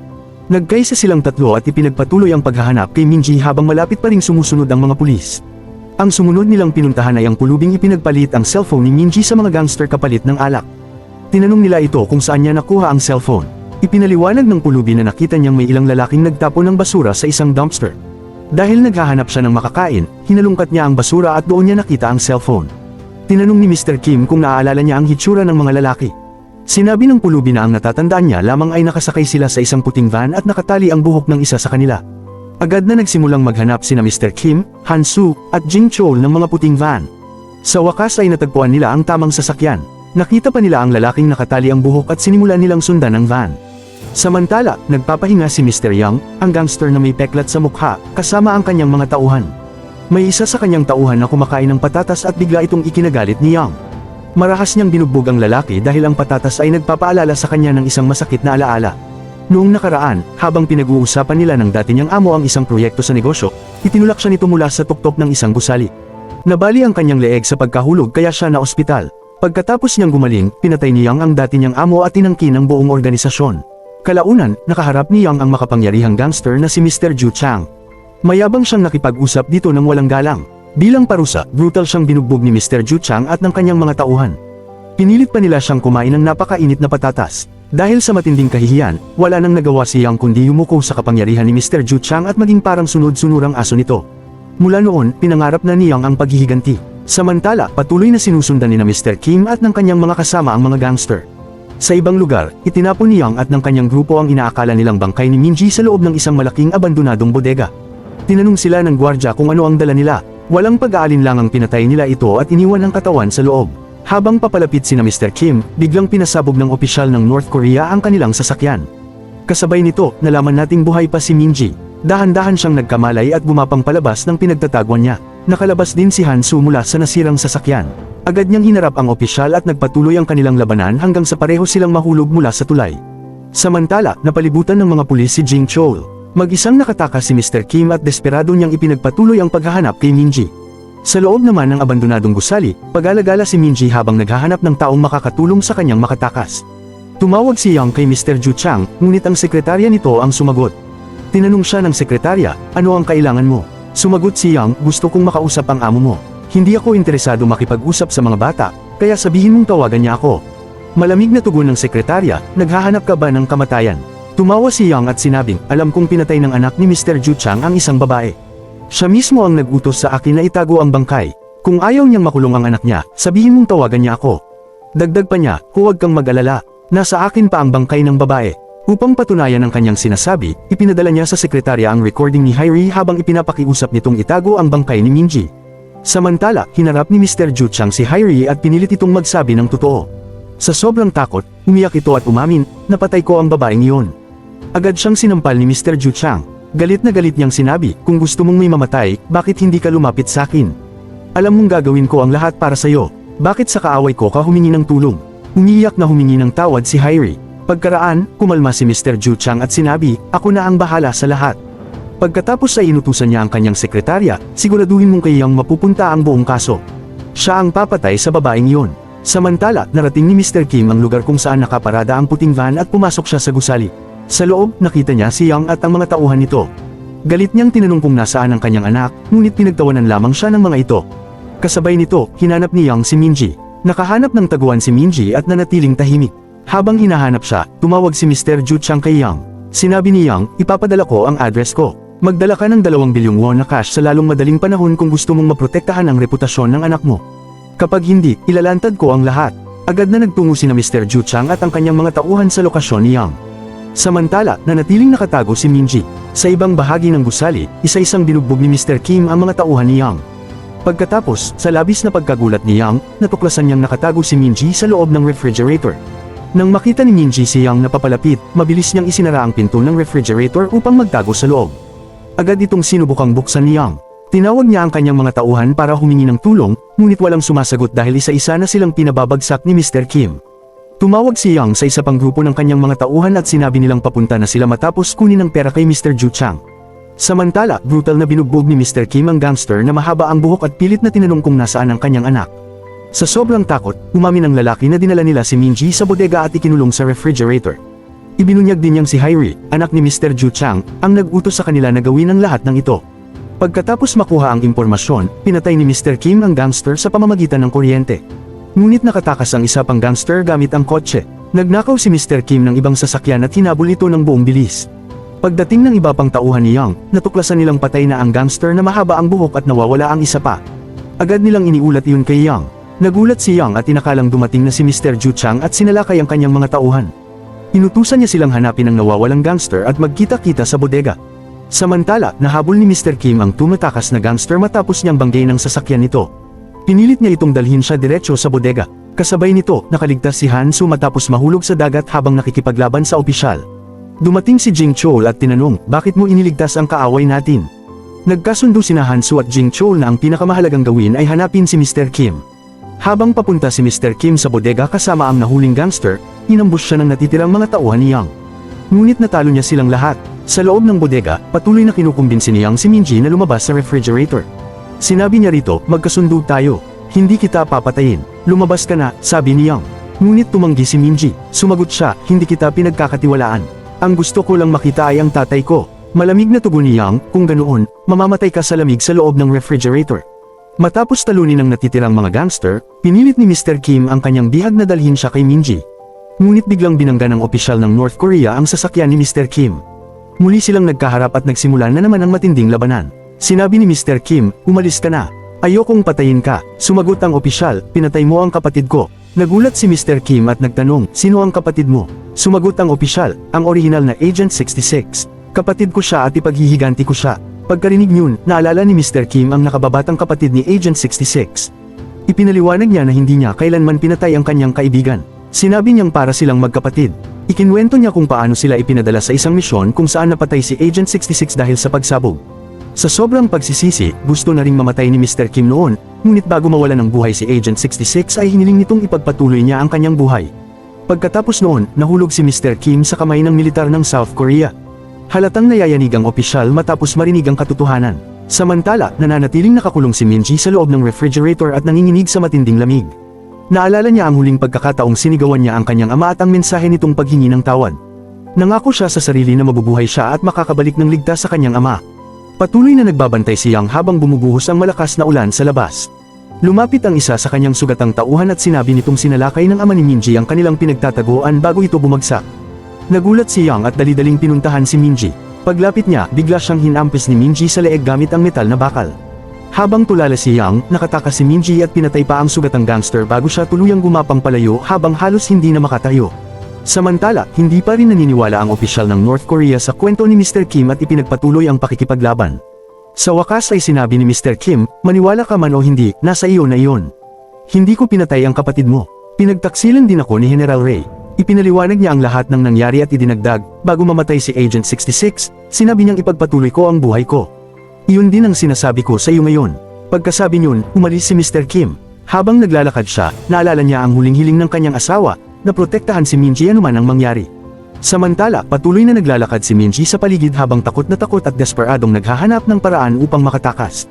Nagkaisa silang tatlo at ipinagpatuloy ang paghahanap kay Minji habang malapit pa ring sumusunod ang mga pulis. Ang sumunod nilang pinuntahan ay ang pulubing ipinagpalit ang cellphone ni Minji sa mga gangster kapalit ng alak. Tinanong nila ito kung saan niya nakuha ang cellphone. Ipinaliwanag ng pulubi na nakita niyang may ilang lalaking nagtapon ng basura sa isang dumpster. Dahil naghahanap siya ng makakain, hinalungkat niya ang basura at doon niya nakita ang cellphone. Tinanong ni Mr. Kim kung naaalala niya ang hitsura ng mga lalaki. Sinabi ng pulubi na ang natatandaan niya lamang ay nakasakay sila sa isang puting van at nakatali ang buhok ng isa sa kanila. Agad na nagsimulang maghanap sina Mr. Kim, Han-soo, at Jing Chol ng mga puting van. Sa wakas ay natagpuan nila ang tamang sasakyan. Nakita pa nila ang lalaking nakatali ang buhok at sinimulan nilang sundan ang van. Samantala, nagpapahinga si Mr. Yang, ang gangster na may peklat sa mukha, kasama ang kanyang mga tauhan. May isa sa kanyang tauhan na kumakain ng patatas at bigla itong ikinagalit ni Yang. Marahas niyang binugbog ang lalaki dahil ang patatas ay nagpapaalala sa kanya ng isang masakit na alaala. Noong nakaraan, habang pinag-uusapan nila ng dati niyang amo ang isang proyekto sa negosyo, itinulak siya nito mula sa tuktok ng isang gusali. Nabali ang kanyang leeg sa pagkahulog kaya siya na ospital. Pagkatapos niyang gumaling, pinatay ni Yang ang dati niyang amo at tinangkin ang buong organisasyon. Kalaunan, nakaharap ni Yang ang makapangyarihang gangster na si Mr. Ju Chang. Mayabang siyang nakipag-usap dito ng walang galang. Bilang parusa, brutal siyang binugbog ni Mr. Ju Chang at ng kanyang mga tauhan. Pinilit pa nila siyang kumain ng napakainit na patatas. Dahil sa matinding kahihiyan, wala nang nagawa si Yang kundi yumuko sa kapangyarihan ni Mr. Ju Chang at maging parang sunod-sunurang aso nito. Mula noon, pinangarap na ni Yang ang paghihiganti. Samantala, patuloy na sinusundan ni na Mr. Kim at ng kanyang mga kasama ang mga gangster. Sa ibang lugar, itinapon ni Yang at ng kanyang grupo ang inaakala nilang bangkay ni Minji sa loob ng isang malaking abandonadong bodega. Tinanong sila ng gwardya kung ano ang dala nila. Walang pag-aalinlangang pinatay nila ito at iniwan ang katawan sa loob. Habang papalapit sina Mr. Kim, biglang pinasabog ng opisyal ng North Korea ang kanilang sasakyan. Kasabay nito, nalaman nating buhay pa si Minji. Dahan-dahan siyang nagkamalay at gumapang palabas ng pinagtatagwan niya. Nakalabas din si Han-soo mula sa nasirang sasakyan. Agad niyang hinarap ang opisyal at nagpatuloy ang kanilang labanan hanggang sa pareho silang mahulog mula sa tulay. Samantala, napalibutan ng mga pulis si Jing Chol. Mag-isang nakatakas si Mr. Kim at desperado niyang ipinagpatuloy ang paghahanap kay Minji. Sa loob naman ng abandonadong gusali, pag-alagala si Minji habang naghahanap ng taong makakatulong sa kanyang makatakas. Tumawag si Yang kay Mr. Ju Chang, ngunit ang sekretarya nito ang sumagot. Tinanong siya ng sekretarya, ano ang kailangan mo? Sumagot si Yang, gusto kong makausap ang amo mo. Hindi ako interesado makipag-usap sa mga bata, kaya sabihin mong tawagan niya ako. Malamig na tugon ng sekretarya, naghahanap ka ba ng kamatayan? Tumawa si Yang at sinabing, alam kong pinatay ng anak ni Mr. Ju Chang ang isang babae. Siya mismo ang nag-utos sa akin na itago ang bangkay. Kung ayaw niyang makulong ang anak niya, sabihin mong tawagan niya ako. Dagdag pa niya, huwag kang mag-alala, nasa akin pa ang bangkay ng babae. Upang patunayan ang kanyang sinasabi, ipinadala niya sa sekretarya ang recording ni Hairi habang ipinapakiusap nitong itago ang bangkay ni Minji. Samantala, hinarap ni Mr. Ju Chang si Hairi at pinilit itong magsabi ng totoo. Sa sobrang takot, umiyak ito at umamin, napatay ko ang babaeng iyon. Agad siyang sinampal ni Mr. Ju Chang. Galit na galit niyang sinabi, kung gusto mong may mamatay, bakit hindi ka lumapit sa akin? Alam mong gagawin ko ang lahat para sa'yo. Bakit sa kaaway ko ka humingi ng tulong? Umiiyak na humingi ng tawad si Hairi. Pagkaraan, kumalma si Mr. Ju Chang at sinabi, "Ako na ang bahala sa lahat." Pagkatapos ay inutusan niya ang kanyang sekretarya, "Siguraduhin mong kayang mapupunta ang buong kaso." Siya ang papatay sa babaeng iyon. Samantala, narating ni Mr. Kim ang lugar kung saan nakaparada ang puting van at pumasok siya sa gusali. Sa loob, nakita niya si Yang at ang mga tauhan nito. Galit niyang tinanong kung nasaan ang kanyang anak, ngunit pinagtawanan lamang siya ng mga ito. Kasabay nito, hinanap ni Yang si Minji. Nakahanap ng taguan si Minji at nanatiling tahimik. Habang hinahanap siya, tumawag si Mr. Ju Chang kay Yang. Sinabi ni Yang, "Ipapadala ko ang address ko. Magdala ka ng 2 bilyong won na cash sa lalong madaling panahon kung gusto mong maprotektahan ang reputasyon ng anak mo. Kapag hindi, ilalantad ko ang lahat." Agad na nagtungo sina Mr. Ju Chang at ang kanyang mga tauhan sa lokasyon ni Yang. Samantala, nanatiling nakatago si Minji. Sa ibang bahagi ng gusali, isa-isang binugbog ni Mr. Kim ang mga tauhan ni Yang. Pagkatapos, sa labis na pagkagulat ni Yang, natuklasan niyang nakatago si Minji sa loob ng refrigerator. Nang makita ni Minji si Yang na papalapit, mabilis niyang isinara ang pinto ng refrigerator upang magtago sa loob. Agad itong sinubukang buksan ni Yang. Tinawag niya ang kanyang mga tauhan para humingi ng tulong, ngunit walang sumasagot dahil isa-isa na silang pinababagsak ni Mr. Kim. Tumawag si Yang sa isa pang grupo ng kanyang mga tauhan at sinabi nilang papunta na sila matapos kunin ang pera kay Mr. Ju Chang. Samantala, brutal na binugbog ni Mr. Kim ang gangster na mahaba ang buhok at pilit na tinanong kung nasaan ang kanyang anak. Sa sobrang takot, umamin ang lalaki na dinala nila si Minji sa bodega at ikinulong sa refrigerator. Ibinunyag din niyang si Hairi, anak ni Mr. Ju Chang, ang nag-utos sa kanila na gawin ang lahat ng ito. Pagkatapos makuha ang impormasyon, pinatay ni Mr. Kim ang gangster sa pamamagitan ng kuryente. Ngunit nakatakas ang isa pang gangster gamit ang kotse. Nagnakaw si Mr. Kim ng ibang sasakyan at hinabol ito ng buong bilis. Pagdating ng iba pang tauhan ni Yang, natuklasan nilang patay na ang gangster na mahaba ang buhok at nawawala ang isa pa. Agad nilang iniulat iyon kay Yang. Nagulat si Yang at inakalang dumating na si Mr. Ju Chang at sinalakay ang kanyang mga tauhan. Inutusan niya silang hanapin ang nawawalang gangster at magkita-kita sa bodega. Samantala, nahabol ni Mr. Kim ang tumatakas na gangster matapos niyang banggay ng sasakyan nito. Pinilit niya itong dalhin siya diretso sa bodega. Kasabay nito, nakaligtas si Han Su matapos mahulog sa dagat habang nakikipaglaban sa opisyal. Dumating si Jing Chol at tinanong, "Bakit mo iniligtas ang kaaway natin?" Nagkasundo sina Han Su at Jing Chol na ang pinakamahalagang gawin ay hanapin si Mr. Kim. Habang papunta si Mr. Kim sa bodega kasama ang nahuling gangster, inambush siya ng natitirang mga tauhan ni Yang. Ngunit natalo niya silang lahat. Sa loob ng bodega, patuloy na kinukumbinsi ni Yang si Minji na lumabas sa refrigerator. Sinabi niya rito, "Magkasundo tayo. Hindi kita papatayin. Lumabas ka na," sabi ni Yang. Ngunit tumanggi si Minji. Sumagot siya, "Hindi kita pinagkakatiwalaan. Ang gusto ko lang makita ay ang tatay ko." Malamig na tugon ni Yang, "Kung ganoon, mamamatay ka sa lamig sa loob ng refrigerator." Matapos talunin ang natitirang mga gangster, pinilit ni Mr. Kim ang kanyang bihag na dalhin siya kay Minji. Ngunit biglang binangga ng opisyal ng North Korea ang sasakyan ni Mr. Kim. Muli silang nagkaharap at nagsimula na naman ang matinding labanan. Sinabi ni Mr. Kim, "Umalis ka na. Ayokong patayin ka." Sumagot ang opisyal, "Pinatay mo ang kapatid ko." Nagulat si Mr. Kim at nagtanong, "Sino ang kapatid mo?" Sumagot ang opisyal, "Ang orihinal na Agent 66. Kapatid ko siya at ipaghihiganti ko siya." Pagkarinig niyon, naalala ni Mr. Kim ang nakababatang kapatid ni Agent 66. Ipinaliwanag niya na hindi niya kailanman pinatay ang kanyang kaibigan. Sinabi niyang para silang magkapatid. Ikinwento niya kung paano sila ipinadala sa isang misyon kung saan napatay si Agent 66 dahil sa pagsabog. Sa sobrang pagsisisi, gusto na ring mamatay ni Mr. Kim noon, ngunit bago mawala ng buhay si Agent 66 ay hiniling nitong ipagpatuloy niya ang kanyang buhay. Pagkatapos noon, nahulog si Mr. Kim sa kamay ng militar ng South Korea. Halatang nayayanig ang opisyal matapos marinig ang katotohanan. Samantala, nananatiling nakakulong si Minji sa loob ng refrigerator at nanginginig sa matinding lamig. Naalala niya ang huling pagkakataong sinigawan niya ang kanyang ama at ang mensahe nitong paghingi ng tawad. Nangako siya sa sarili na mabubuhay siya at makakabalik ng ligtas sa kanyang ama. Patuloy na nagbabantay si Yang habang bumubuhos ang malakas na ulan sa labas. Lumapit ang isa sa kanyang sugatang tauhan at sinabi nitong sinalakay ng ama ni Minji ang kanilang pinagtataguan bago ito bumagsak. Nagulat si Yang at dali-daling pinuntahan si Minji. Paglapit niya, bigla siyang hinampis ni Minji sa leeg gamit ang metal na bakal. Habang tulala si Yang, nakatakas si Minji at pinatay pa ang sugatang gangster bago siya tuluyang gumapang palayo habang halos hindi na makatayo. Samantala, hindi pa rin naniniwala ang opisyal ng North Korea sa kwento ni Mr. Kim at ipinagpatuloy ang pakikipaglaban. Sa wakas ay sinabi ni Mr. Kim, "Maniwala ka man o hindi, nasa iyo na iyon. Hindi ko pinatay ang kapatid mo. Pinagtaksilan din ako ni General Ray." Ipinaliwanag niya ang lahat ng nangyari at idinagdag, "Bago mamatay si Agent 66, sinabi niyang ipagpatuloy ko ang buhay ko. Iyon din ang sinasabi ko sa iyo ngayon." Pagkasabi niyon, umalis si Mr. Kim. Habang naglalakad siya, naalala niya ang huling hiling ng kanyang asawa, na protektahan si Minji anuman ang mangyari. Samantala, patuloy na naglalakad si Minji sa paligid habang takot na takot at desperadong naghahanap ng paraan upang makatakas.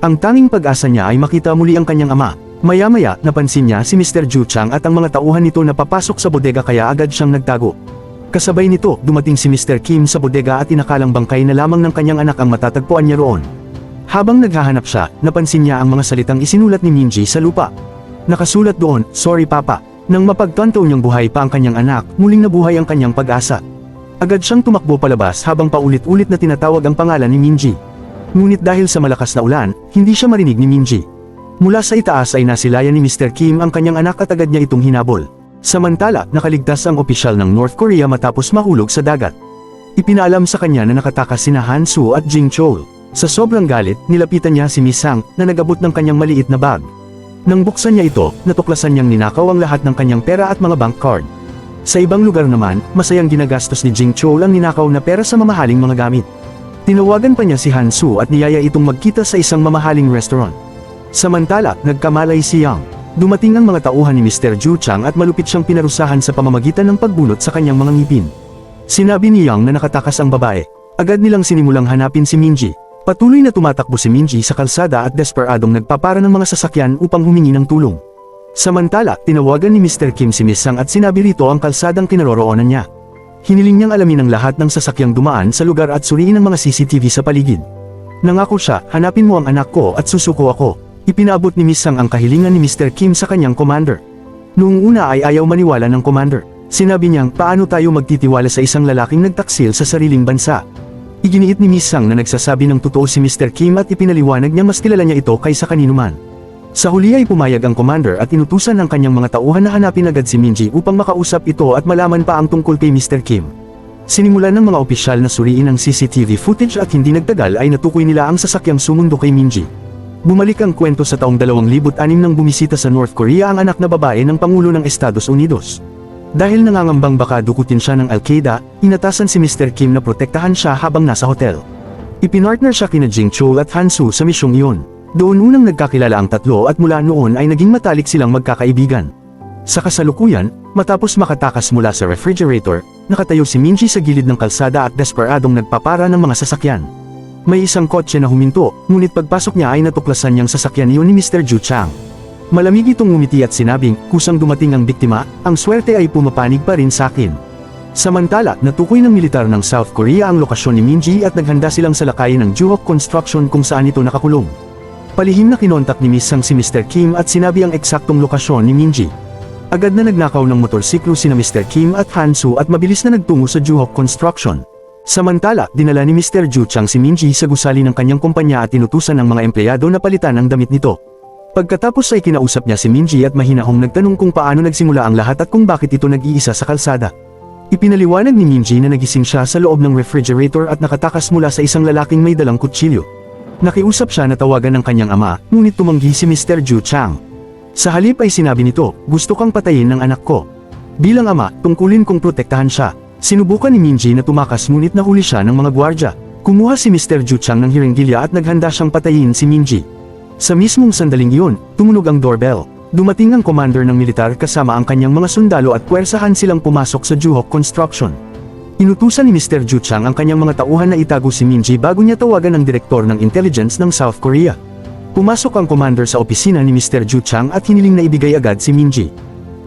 Ang tanging pag-asa niya ay makita muli ang kanyang ama. Maya-maya, napansin niya si Mr. Ju Chang at ang mga tauhan nito na papasok sa bodega kaya agad siyang nagtago. Kasabay nito, dumating si Mr. Kim sa bodega at inakalang bangkay na lamang ng kanyang anak ang matatagpuan niya roon. Habang naghahanap siya, napansin niya ang mga salitang isinulat ni Minji sa lupa. Nakasulat doon, "Sorry Papa." Nang mapagtanto niyang buhay pa ang kanyang anak, muling nabuhay ang kanyang pag-asa. Agad siyang tumakbo palabas habang paulit-ulit na tinatawag ang pangalan ni Minji. Ngunit dahil sa malakas na ulan, hindi siya marinig ni Minji. Mula sa itaas ay nasilayan ni Mr. Kim ang kanyang anak at agad niya itong hinabol. Samantala, nakaligtas ang opisyal ng North Korea matapos mahulog sa dagat. Ipinaalam sa kanya na nakatakas sina Han Su at Jing Chol. Sa sobrang galit, nilapitan niya si Miss Sang na nagabot ng kanyang maliit na bag. Nang buksan niya ito, natuklasan niyang ninakaw ang lahat ng kanyang pera at mga bank card. Sa ibang lugar naman, masayang ginagastos ni Jing Chol ang ninakaw na pera sa mamahaling mga gamit. Tinawagan pa niya si Han Su at niyaya itong magkita sa isang mamahaling restaurant. Samantala, nagkamalay si Yang. Dumating ang mga tauhan ni Mr. Ju Chang at malupit siyang pinarusahan sa pamamagitan ng pagbunot sa kanyang mga ngipin. Sinabi ni Yang na nakatakas ang babae. Agad nilang sinimulang hanapin si Minji. Patuloy na tumatakbo si Minji sa kalsada at desperadong nagpapara ng mga sasakyan upang humingi ng tulong. Samantala, tinawagan ni Mr. Kim si Miss Sang at sinabi rito ang kalsadang kinaroroonan niya. Hiniling niyang alamin ang lahat ng sasakyang dumaan sa lugar at suriin ang mga CCTV sa paligid. Nangako siya, "Hanapin mo ang anak ko at susuko ako." Ipinaabot ni Miss Sang ang kahilingan ni Mr. Kim sa kanyang commander. Noong una ay ayaw maniwala ng commander. Sinabi niyang, "Paano tayo magtitiwala sa isang lalaking nagtaksil sa sariling bansa?" Iginiit ni Miss Sang na nagsasabi ng totoo si Mr. Kim at ipinaliwanag niya mas kilala niya ito kaysa kanino man. Sa huli ay pumayag ang commander at inutusan ng kanyang mga tauhan na hanapin agad si Minji upang makausap ito at malaman pa ang tungkol kay Mr. Kim. Sinimulan ng mga opisyal na suriin ang CCTV footage at hindi nagtagal ay natukoy nila ang sasakyang sumundo kay Minji. Bumalik ang kwento sa taong 2006 nang bumisita sa North Korea ang anak na babae ng Pangulo ng Estados Unidos. Dahil nangangambang baka dukutin siya ng Al-Qaeda, inatasan si Mr. Kim na protektahan siya habang nasa hotel. Ipinartner siya kina Jing Chol at Han Su sa misyong iyon. Doon unang nagkakilala ang tatlo at mula noon ay naging matalik silang magkakaibigan. Sa kasalukuyan, matapos makatakas mula sa refrigerator, nakatayo si Minji sa gilid ng kalsada at desperadong nagpapara ng mga sasakyan. May isang kotse na huminto, ngunit pagpasok niya ay natuklasan niyang sasakyan iyon ni Mr. Ju Chang. Malamig itong ngumiti at sinabing, "Kusang dumating ang biktima, ang swerte ay pumapanig pa rin sa akin." Samantala, natukoy ng militar ng South Korea ang lokasyon ni Minji at naghanda silang salakayin ng Juhok Construction kung saan ito nakakulong. Palihim na kinontak ni Miss Sang si Mr. Kim at sinabi ang eksaktong lokasyon ni Minji. Agad na nagnakaw ng motorsiklo sina Mr. Kim at Han Su at mabilis na nagtungo sa Juhok Construction. Samantala, dinala ni Mr. Ju Chang si Minji sa gusali ng kanyang kumpanya at inutusan ng mga empleyado na palitan ang damit nito. Pagkatapos ay kinausap niya si Minji at mahinahong nagtanong kung paano nagsimula ang lahat at kung bakit ito nag-iisa sa kalsada. Ipinaliwanag ni Minji na nagising siya sa loob ng refrigerator at nakatakas mula sa isang lalaking may dalang kutsilyo. Nakiusap siya na tawagan ng kanyang ama, ngunit tumanggi si Mr. Ju Chang. Sa halip ay sinabi nito, "Gusto kang patayin ng anak ko." Bilang ama, tungkulin kong protektahan siya. Sinubukan ni Minji na tumakas ngunit nahuli siya ng mga gwardya. Kumuha si Mr. Ju Chang ng hiringgilya at naghanda siyang patayin si Minji. Sa mismong sandaling iyon, tumunog ang doorbell. Dumating ang commander ng militar kasama ang kanyang mga sundalo at puwersahan silang pumasok sa Juhok Construction. Inutusan ni Mr. Ju Chang ang kanyang mga tauhan na itago si Minji bago niya tawagan ang direktor ng intelligence ng South Korea. Pumasok ang commander sa opisina ni Mr. Ju Chang at hiniling na ibigay agad si Minji.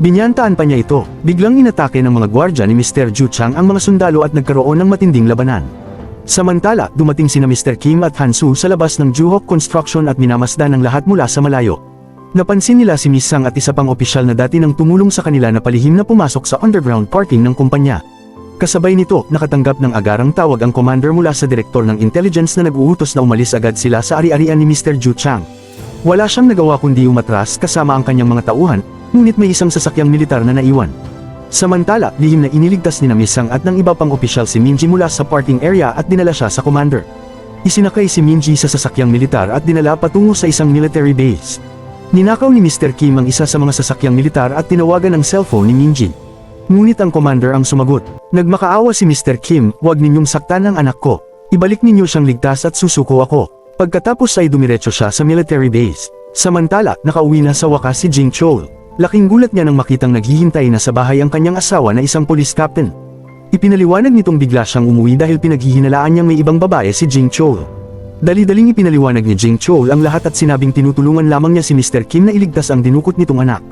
Binyantaan pa niya ito. Biglang inatake ng mga gwardya ni Mr. Ju Chang ang mga sundalo at nagkaroon ng matinding labanan. Samantala, dumating sina Mr. Kim at Han Su sa labas ng Juhok Construction at minamasdan ng lahat mula sa malayo. Napansin nila si Miss Sang at isa pang opisyal na dati nang tumulong sa kanila na palihim na pumasok sa underground parking ng kumpanya. Kasabay nito, nakatanggap ng agarang tawag ang commander mula sa direktor ng intelligence na nag-uutos na umalis agad sila sa ari-arian ni Mr. Ju Chang. Wala siyang nagawa kundi umatras kasama ang kanyang mga tauhan, ngunit may isang sasakyang militar na naiwan. Samantala, lihim na iniligtas ni Miss Sang at ng iba pang opisyal si Minji mula sa parking area at dinala siya sa commander. Isinakay si Minji sa sasakyang militar at dinala patungo sa isang military base. Ninakaw ni Mr. Kim ang isa sa mga sasakyang militar at tinawagan ang cellphone ni Minji. Ngunit ang commander ang sumagot. Nagmakaawa si Mr. Kim, "Huwag ninyong saktan ang anak ko. Ibalik ninyo siyang ligtas at susuko ako." Pagkatapos ay dumiretso siya sa military base. Samantala, nakauwi na sa wakas si Jing Chol. Laking gulat niya nang makitang naghihintay na sa bahay ang kanyang asawa na isang police captain. Ipinaliwanag nitong bigla siyang umuwi dahil pinaghihinalaan niyang may ibang babae si Jing Chol. Dali-daling ipinaliwanag ni Jing Chol ang lahat at sinabing tinutulungan lamang niya si Mr. Kim na iligtas ang dinukot nitong anak.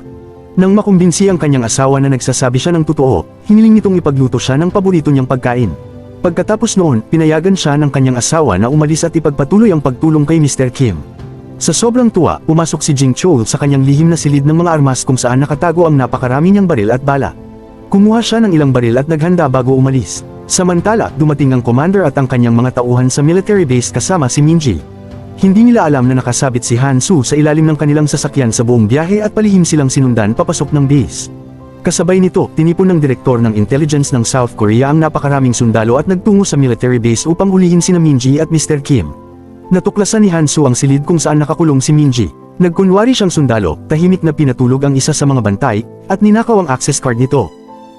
Nang makumbinsi ang kanyang asawa na nagsasabi siya ng totoo, hiniling nitong ipagluto siya ng paborito niyang pagkain. Pagkatapos noon, pinayagan siya ng kanyang asawa na umalis at ipagpatuloy ang pagtulong kay Mr. Kim. Sa sobrang tuwa, pumasok si Jing Chol sa kanyang lihim na silid ng mga armas kung saan nakatago ang napakarami niyang baril at bala. Kumuha siya ng ilang baril at naghanda bago umalis. Samantala, dumating ang commander at ang kanyang mga tauhan sa military base kasama si Minji. Hindi nila alam na nakasabit si Han-Soo sa ilalim ng kanilang sasakyan sa buong biyahe at palihim silang sinundan papasok ng base. Kasabay nito, tinipon ng direktor ng intelligence ng South Korea ang napakaraming sundalo at nagtungo sa military base upang ulihin sina Minji at Mr. Kim. Natuklasan ni Han-Soo ang silid kung saan nakakulong si Minji. Nagkunwari siyang sundalo, tahimik na pinatulog ang isa sa mga bantay, at ninakaw ang access card nito.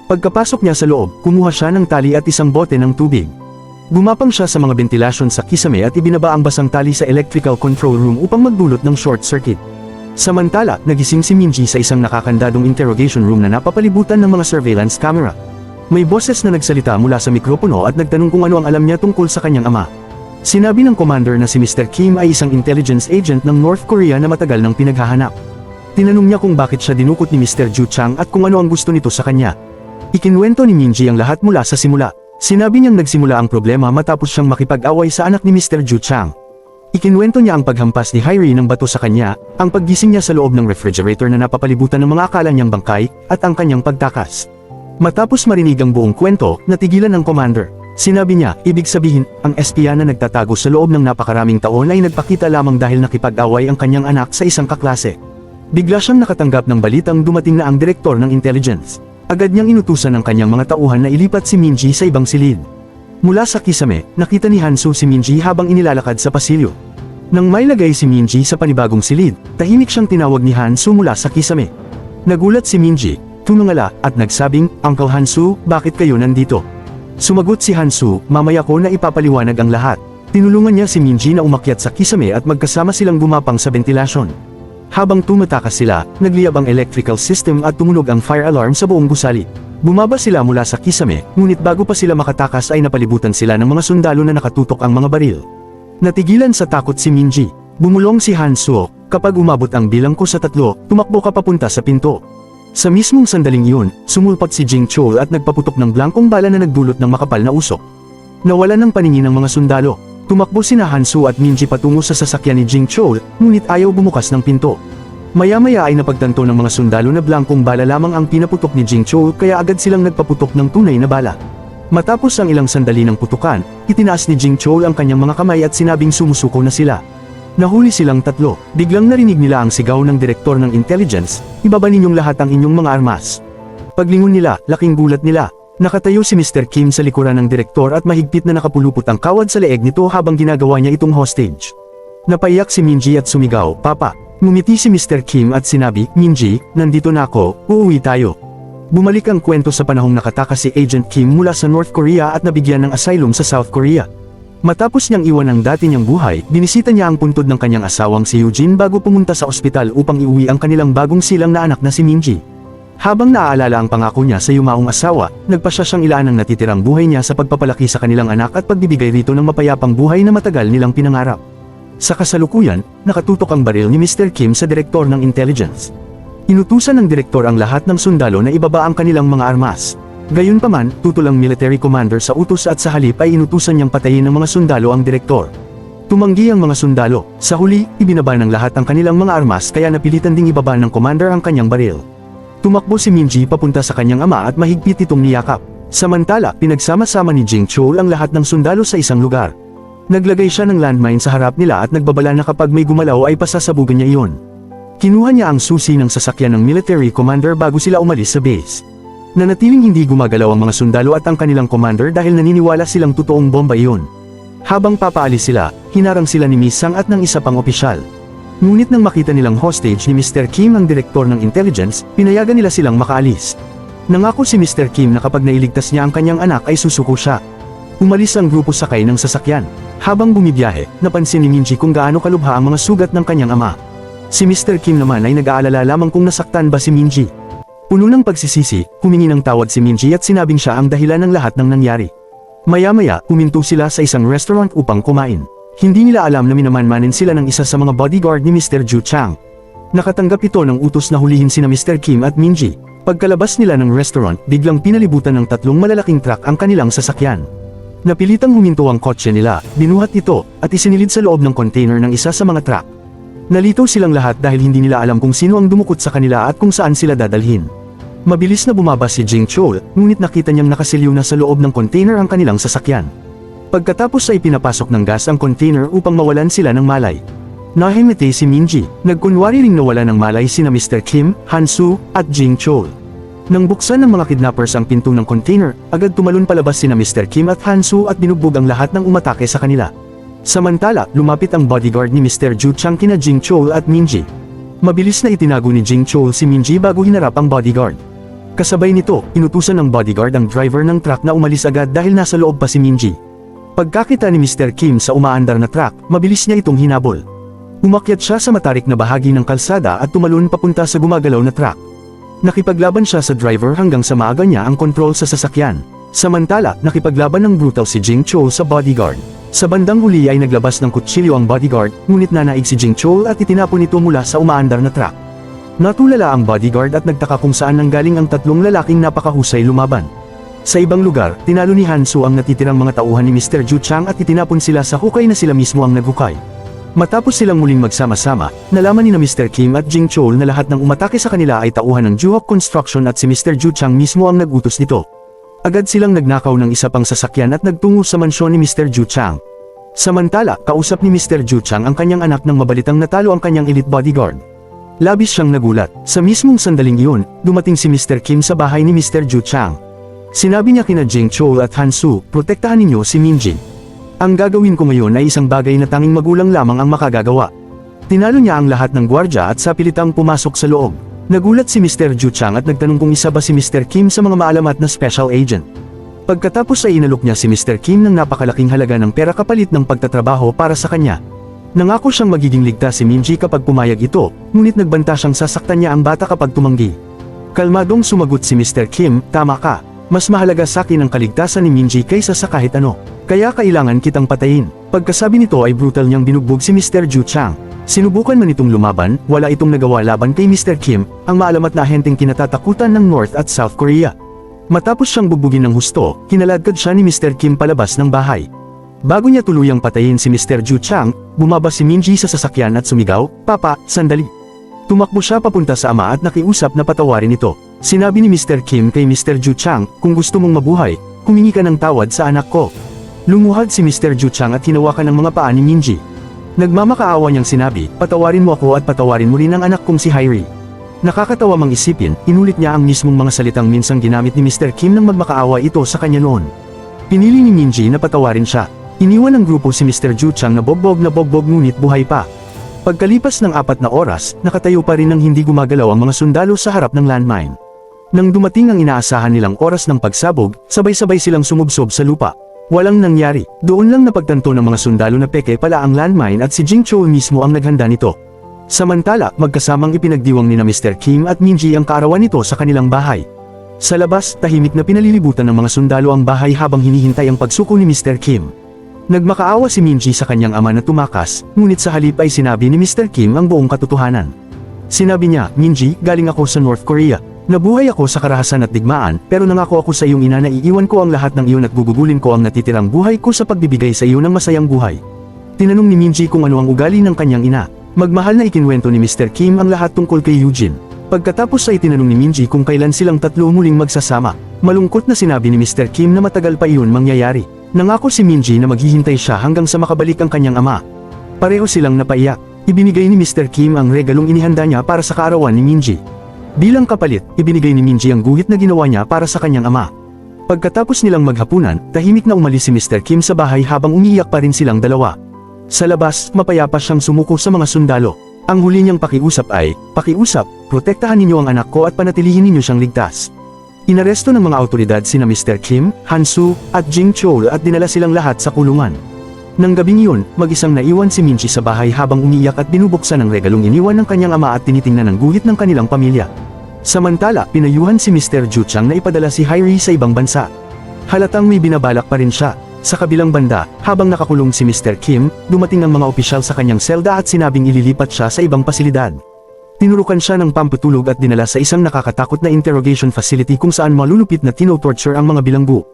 Pagkapasok niya sa loob, kumuha siya ng tali at isang bote ng tubig. Gumapang siya sa mga ventilasyon sa kisame at ibinaba ang basang tali sa electrical control room upang magdulot ng short circuit. Samantala, nagising si Minji sa isang nakakandadong interrogation room na napapalibutan ng mga surveillance camera. May boses na nagsalita mula sa mikropono at nagtanong kung ano ang alam niya tungkol sa kanyang ama. Sinabi ng commander na si Mr. Kim ay isang intelligence agent ng North Korea na matagal nang pinaghahanap. Tinanong niya kung bakit siya dinukot ni Mr. Ju Chang at kung ano ang gusto nito sa kanya. Ikinwento ni Minji ang lahat mula sa simula. Sinabi niyang nagsimula ang problema matapos siyang makipag-away sa anak ni Mr. Ju Chang. Ikinwento niya ang paghampas ni Hyrie ng bato sa kanya, ang paggising niya sa loob ng refrigerator na napapalibutan ng mga akala niyang bangkay, at ang kanyang pagtakas. Matapos marinig ang buong kwento, natigilan ng commander. Sinabi niya, ibig sabihin, ang espiya na nagtatago sa loob ng napakaraming taon ay nagpakita lamang dahil nakipag-away ang kanyang anak sa isang kaklase. Bigla siyang nakatanggap ng balitang dumating na ang direktor ng intelligence. Agad niyang inutusan ng kanyang mga tauhan na ilipat si Minji sa ibang silid. Mula sa kisame, nakita ni Han-Soo si Minji habang inilalakad sa pasilyo. Nang mailagay si Minji sa panibagong silid, tahimik siyang tinawag ni Han-Soo mula sa kisame. Nagulat si Minji, tumangala, at nagsabing, Uncle Han-Soo, bakit kayo nandito? Sumagot si Han-Soo, mamaya ko na ipapaliwanag ang lahat. Tinulungan niya si Minji na umakyat sa kisame at magkasama silang gumapang sa ventilasyon. Habang tumatakas sila, nagliyab ang electrical system at tumunog ang fire alarm sa buong gusali. Bumaba sila mula sa kisame, ngunit bago pa sila makatakas ay napalibutan sila ng mga sundalo na nakatutok ang mga baril. Natigilan sa takot si Minji. Bumulong si Han-Soo, kapag umabot ang bilang ko sa 3, tumakbo ka papunta sa pinto. Sa mismong sandaling iyon, sumulpat si Jing Chol at nagpaputok ng blankong bala na nagdulot ng makapal na usok. Nawalan ng paningin ng mga sundalo. Tumakbo sina Han-Soo at Minji patungo sa sasakyan ni Jing Chol, ngunit ayaw bumukas ng pinto. Maya-maya ay napagtanto ng mga sundalo na blankong bala lamang ang pinaputok ni Jing Chol kaya agad silang nagpaputok ng tunay na bala. Matapos ang ilang sandali ng putukan, itinaas ni Jing Chol ang kanyang mga kamay at sinabing sumusuko na sila. Nahuli silang 3, biglang narinig nila ang sigaw ng direktor ng intelligence, ibaba ninyong lahat ang inyong mga armas. Paglingon nila, laking gulat nila. Nakatayo si Mr. Kim sa likuran ng direktor at mahigpit na nakapulupot ang kawad sa leeg nito habang ginagawa niya itong hostage. Napaiyak si Minji at sumigaw, Papa. Ngumiti si Mr. Kim at sinabi, Minji, nandito na ako, uuwi tayo. Bumalik ang kwento sa panahong nakatakas si Agent Kim mula sa North Korea at nabigyan ng asylum sa South Korea. Matapos niyang iwan ang dati niyang buhay, binisita niya ang puntod ng kanyang asawang si Eugene bago pumunta sa ospital upang iuwi ang kanilang bagong silang na anak na si Minji. Habang naaalala ang pangako niya sa yumaong asawa, nagpasya siyang ilaan ang natitirang buhay niya sa pagpapalaki sa kanilang anak at pagbibigay rito ng mapayapang buhay na matagal nilang pinangarap. Sa kasalukuyan, nakatutok ang baril ni Mr. Kim sa direktor ng intelligence. Inutusan ng direktor ang lahat ng sundalo na ibaba ang kanilang mga armas. Gayunpaman, tutol ang military commander sa utos at sa halip ay inutusan niyang patayin ng mga sundalo ang direktor. Tumanggi ang mga sundalo. Sa huli, ibinaba ng lahat ang kanilang mga armas kaya napilitan ding ibaba ng commander ang kanyang baril. Tumakbo si Minji papunta sa kanyang ama at mahigpit itong niyakap. Samantala, pinagsama-sama ni Jing Chol ang lahat ng sundalo sa isang lugar. Naglagay siya ng landmine sa harap nila at nagbabala na kapag may gumalaw ay pasasabugan niya iyon. Kinuha niya ang susi ng sasakyan ng military commander bago sila umalis sa base. Nanatiling hindi gumagalaw ang mga sundalo at ang kanilang commander dahil naniniwala silang totoong bomba iyon. Habang papaalis sila, hinarang sila ni Miss Sang at ng isa pang opisyal. Ngunit nang makita nilang hostage ni Mr. Kim ang direktor ng intelligence, pinayagan nila silang makaalis. Nangako si Mr. Kim na kapag nailigtas niya ang kanyang anak ay susuko siya. Umalis ang grupo sakay ng sasakyan. Habang bumibiyahe, napansin ni Minji kung gaano kalubha ang mga sugat ng kanyang ama. Si Mr. Kim naman ay nag-aalala lamang kung nasaktan ba si Minji. Puno ng pagsisisi, humingi ng tawad si Minji at sinabing siya ang dahilan ng lahat ng nangyari. Maya-maya, huminto sila sa isang restaurant upang kumain. Hindi nila alam na minamanmanin sila ng isa sa mga bodyguard ni Mr. Ju Chang. Nakatanggap ito ng utos na hulihin sina Mr. Kim at Minji. Pagkalabas nila ng restaurant, biglang pinalibutan ng 3 malalaking truck ang kanilang sasakyan. Napilitang huminto ang kotse nila, binuhat ito, at isinilid sa loob ng container ng isa sa mga truck. Nalito silang lahat dahil hindi nila alam kung sino ang dumukot sa kanila at kung saan sila dadalhin. Mabilis na bumaba si Jing Chol, ngunit nakita niyang nakasilyo na sa loob ng container ang kanilang sasakyan. Pagkatapos ay pinapasok ng gas ang container upang mawalan sila ng malay. Nahimete si Minji, nagkunwari ring nawala ng malay sina Mr. Kim, Han-soo, at Jing Chol. Nang buksan ng mga kidnappers ang pinto ng container, agad tumalon palabas sina Mr. Kim at Han-soo at binugbog ang lahat ng umatake sa kanila. Samantala, lumapit ang bodyguard ni Mr. Ju Chang kina Jing Chol at Minji. Mabilis na itinago ni Jing Chol si Minji bago hinarap ang bodyguard. Kasabay nito, inutusan ng bodyguard ang driver ng truck na umalis agad dahil nasa loob pa si Minji. Pagkakita ni Mr. Kim sa umaandar na truck, mabilis niya itong hinabol. Umakyat siya sa matarik na bahagi ng kalsada at tumalon papunta sa gumagalaw na truck. Nakipaglaban siya sa driver hanggang sa maaga niya ang kontrol sa sasakyan. Samantala, nakipaglaban ng brutal si Jing Chol sa bodyguard. Sa bandang huli ay naglabas ng kutsilyo ang bodyguard, ngunit nanaig si Jing Chol at itinapon ito mula sa umaandar na truck. Natulala ang bodyguard at nagtaka kung saan nanggaling ang 3 lalaking napakahusay lumaban. Sa ibang lugar, tinalo ni Han-soo ang natitirang mga tauhan ni Mr. Ju Chang at itinapon sila sa hukay na sila mismo ang naghukay. Matapos silang muling magsama-sama, nalaman ni na Mr. Kim at Jing Chol na lahat ng umatake sa kanila ay tauhan ng Juhok Construction at si Mr. Ju Chang mismo ang nagutos nito. Agad silang nagnakaw ng isa pang sasakyan at nagtungo sa mansyon ni Mr. Ju Chang. Samantala, kausap ni Mr. Ju Chang ang kanyang anak nang mabalitang natalo ang kanyang elite bodyguard. Labis siyang nagulat. Sa mismong sandaling iyon, dumating si Mr. Kim sa bahay ni Mr. Ju Chang. Sinabi niya kina Jing Chol at Han-soo, protektahan ninyo si Minji. Ang gagawin ko ngayon ay isang bagay na tanging magulang lamang ang makagagawa. Tinalo niya ang lahat ng gwardya at sa pilitang pumasok sa loob. Nagulat si Mr. Ju Chang at nagtanong kung isa ba si Mr. Kim sa mga maalamat na special agent. Pagkatapos ay inalok niya si Mr. Kim ng napakalaking halaga ng pera kapalit ng pagtatrabaho para sa kanya. Nangako siyang magiging ligtas si Minji kapag pumayag ito, ngunit nagbanta siyang sasaktan niya ang bata kapag tumanggi. Kalmadong sumagot si Mr. Kim, tama ka. Mas mahalaga sa akin ang kaligtasan ni Minji kaysa sa kahit ano. Kaya kailangan kitang patayin. Pagkasabi nito ay brutal niyang binugbog si Mr. Ju Chang. Sinubukan man itong lumaban, wala itong nagawa laban kay Mr. Kim, ang maalamat na ahenteng kinatatakutan ng North at South Korea. Matapos siyang bugbugin ng husto, kinaladkad siya ni Mr. Kim palabas ng bahay. Bago niya tuluyang patayin si Mr. Ju Chang, bumaba si Minji sa sasakyan at sumigaw, "Papa, sandali." Tumakbo siya papunta sa ama at nakiusap na patawarin ito. Sinabi ni Mr. Kim kay Mr. Ju Chang, "Kung gusto mong mabuhay, humingi ka ng tawad sa anak ko." Lumuhad si Mr. Ju Chang at hinawakan ang mga paa ni Minji. Nagmamakaawa niyang sinabi, "Patawarin mo ako at patawarin mo rin ang anak kong si Hairi." Nakakatawa mang isipin, inulit niya ang mismong mga salitang minsang ginamit ni Mr. Kim nang magmakaawa ito sa kanya noon. Pinili ni Minji na patawarin siya. Iniwan ng grupo si Mr. Ju Chang na bogbog ngunit buhay pa. Pagkalipas ng 4 na oras, nakatayo pa rin ng hindi gumagalaw ang mga sundalo sa harap ng landmine. Nang dumating ang inaasahan nilang oras ng pagsabog, sabay-sabay silang sumubsob sa lupa. Walang nangyari. Doon lang napagtanto ng mga sundalo na peke pala ang landmine at si Jing Chol mismo ang naghanda nito. Samantala, magkasamang ipinagdiwang ni na Mr. Kim at Minji ang kaarawan nito sa kanilang bahay. Sa labas, tahimik na pinalilibutan ng mga sundalo ang bahay habang hinihintay ang pagsuko ni Mr. Kim. Nagmakaawa si Minji sa kanyang ama na tumakas, ngunit sa halip ay sinabi ni Mr. Kim ang buong katotohanan. Sinabi niya, "Minji, galing ako sa North Korea. Nabuhay ako sa karahasan at digmaan, pero nangako ako sa iyong ina na iiwan ko ang lahat ng iyon at gugugulin ko ang natitirang buhay ko sa pagbibigay sa iyo ng masayang buhay." Tinanong ni Minji kung ano ang ugali ng kanyang ina. Magmahal na ikinwento ni Mr. Kim ang lahat tungkol kay Eugene. Pagkatapos ay tinanong ni Minji kung kailan silang tatlo muling magsasama. Malungkot na sinabi ni Mr. Kim na matagal pa iyon mangyayari. Nangako si Minji na maghihintay siya hanggang sa makabalik ang kanyang ama. Pareho silang napaiyak. Ibinigay ni Mr. Kim ang regalong inihanda niya para sa kaarawan ni Minji. Bilang kapalit, ibinigay ni Minji ang guhit na ginawa niya para sa kanyang ama. Pagkatapos nilang maghapunan, tahimik na umalis si Mr. Kim sa bahay habang umiiyak pa rin silang dalawa. Sa labas, mapayapa siyang sumuko sa mga sundalo. Ang huli niyang pakiusap ay, "Pakiusap, protektahan ninyo ang anak ko at panatilihin ninyo siyang ligtas." Inaresto ng mga awtoridad sina Mr. Kim, Han-soo, at Jing Chol at dinala silang lahat sa kulungan. Nang gabing yun, mag-isang naiwan si Minji sa bahay habang umiiyak at binubuksan ang regalong iniwan ng kanyang ama at tinitingnan ng guhit ng kanilang pamilya. Samantala, pinayuhan si Mr. Ju Chang na ipadala si Hairi sa ibang bansa. Halatang may binabalak pa rin siya. Sa kabilang banda, habang nakakulong si Mr. Kim, dumating ang mga opisyal sa kanyang selda at sinabing ililipat siya sa ibang pasilidad. Tinurukan siya ng pamputulog at dinala sa isang nakakatakot na interrogation facility kung saan malulupit na tino-torture ang mga bilanggo.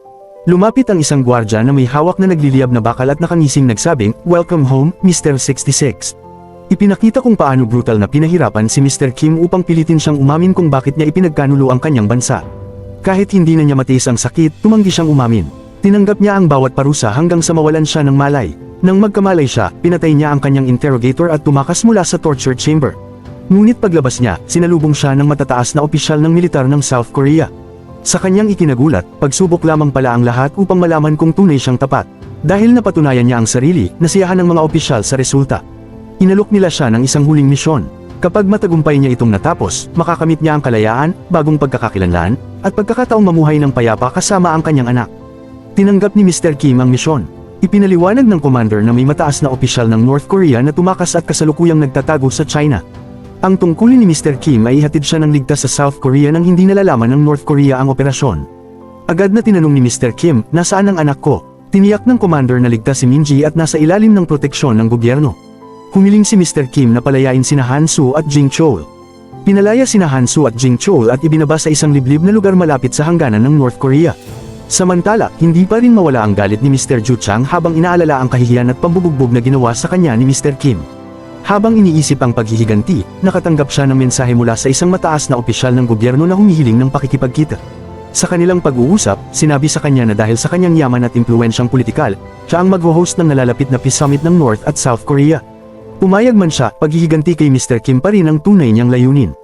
Lumapit ang isang gwardya na may hawak na nagliliyab na bakal at nakangising nagsabing, "Welcome home, Mr. 66." Ipinakita kung paano brutal na pinahirapan si Mr. Kim upang pilitin siyang umamin kung bakit niya ipinagkanulo ang kanyang bansa. Kahit hindi na niya matiis ang sakit, tumanggi siyang umamin. Tinanggap niya ang bawat parusa hanggang sa mawalan siya ng malay. Nang magkamalay siya, pinatay niya ang kanyang interrogator at tumakas mula sa torture chamber. Ngunit paglabas niya, sinalubong siya ng matataas na opisyal ng militar ng South Korea. Sa kanyang ikinagulat, pagsubok lamang pala ang lahat upang malaman kung tunay siyang tapat. Dahil napatunayan niya ang sarili, nasiyahan ng mga opisyal sa resulta. Inalok nila siya ng isang huling misyon. Kapag matagumpay niya itong natapos, makakamit niya ang kalayaan, bagong pagkakakilanlan, at pagkakataong mamuhay ng payapa kasama ang kanyang anak. Tinanggap ni Mr. Kim ang misyon. Ipinaliwanag ng commander na may mataas na opisyal ng North Korea na tumakas at kasalukuyang nagtatago sa China. Ang tungkulin ni Mr. Kim ay ihatid siya ng ligtas sa South Korea nang hindi nalalaman ng North Korea ang operasyon. Agad na tinanong ni Mr. Kim, "Nasaan ang anak ko?" Tiniyak ng commander na ligtas si Minji at nasa ilalim ng proteksyon ng gobyerno. Humiling si Mr. Kim na palayain sina Han Su at Jing Chol. Pinalaya sina Han Su at Jing Chol at ibinaba sa isang liblib na lugar malapit sa hangganan ng North Korea. Samantala, hindi pa rin mawala ang galit ni Mr. Ju Chang habang inaalala ang kahihiyan at pambubugbog na ginawa sa kanya ni Mr. Kim. Habang iniisip ang paghihiganti, nakatanggap siya ng mensahe mula sa isang mataas na opisyal ng gobyerno na humihiling ng pakikipagkita. Sa kanilang pag-uusap, sinabi sa kanya na dahil sa kanyang yaman at impluwensyang politikal, siya ang mag-host ng nalalapit na peace summit ng North at South Korea. Pumayag man siya, paghihiganti kay Mr. Kim pa rin ang tunay niyang layunin.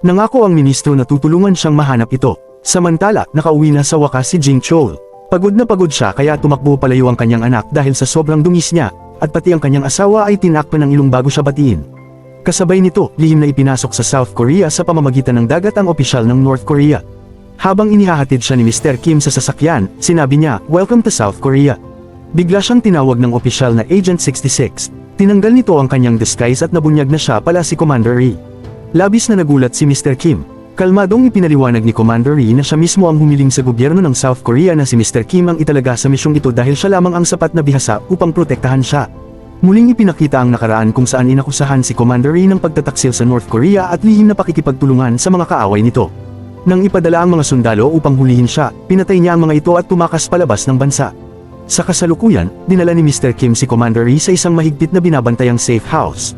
Nangako ang ministro na tutulungan siyang mahanap ito. Samantala, nakauwi na sa wakas si Jing Chol. Pagod na pagod siya kaya tumakbo palayo ang kanyang anak dahil sa sobrang dungis niya, at pati ang kanyang asawa ay tinakpan ng ilong bago siya batiin. Kasabay nito, lihim na ipinasok sa South Korea sa pamamagitan ng dagat ang opisyal ng North Korea. Habang inihahatid siya ni Mr. Kim sa sasakyan, sinabi niya, "Welcome to South Korea." Bigla siyang tinawag ng opisyal na Agent 66. Tinanggal nito ang kanyang disguise at nabunyag na siya pala si Commander Ri. Labis na nagulat si Mr. Kim. Kalmadong ipinaliwanag ni Commander Ri na siya mismo ang humiling sa gobyerno ng South Korea na si Mr. Kim ang italaga sa misyong ito dahil siya lamang ang sapat na bihasa upang protektahan siya. Muling ipinakita ang nakaraan kung saan inakusahan si Commander Ri ng pagtataksil sa North Korea at lihim na pakikipagtulungan sa mga kaaway nito. Nang ipadala ang mga sundalo upang hulihin siya, pinatay niya ang mga ito at tumakas palabas ng bansa. Sa kasalukuyan, dinala ni Mr. Kim si Commander Ri sa isang mahigpit na binabantayang safe house.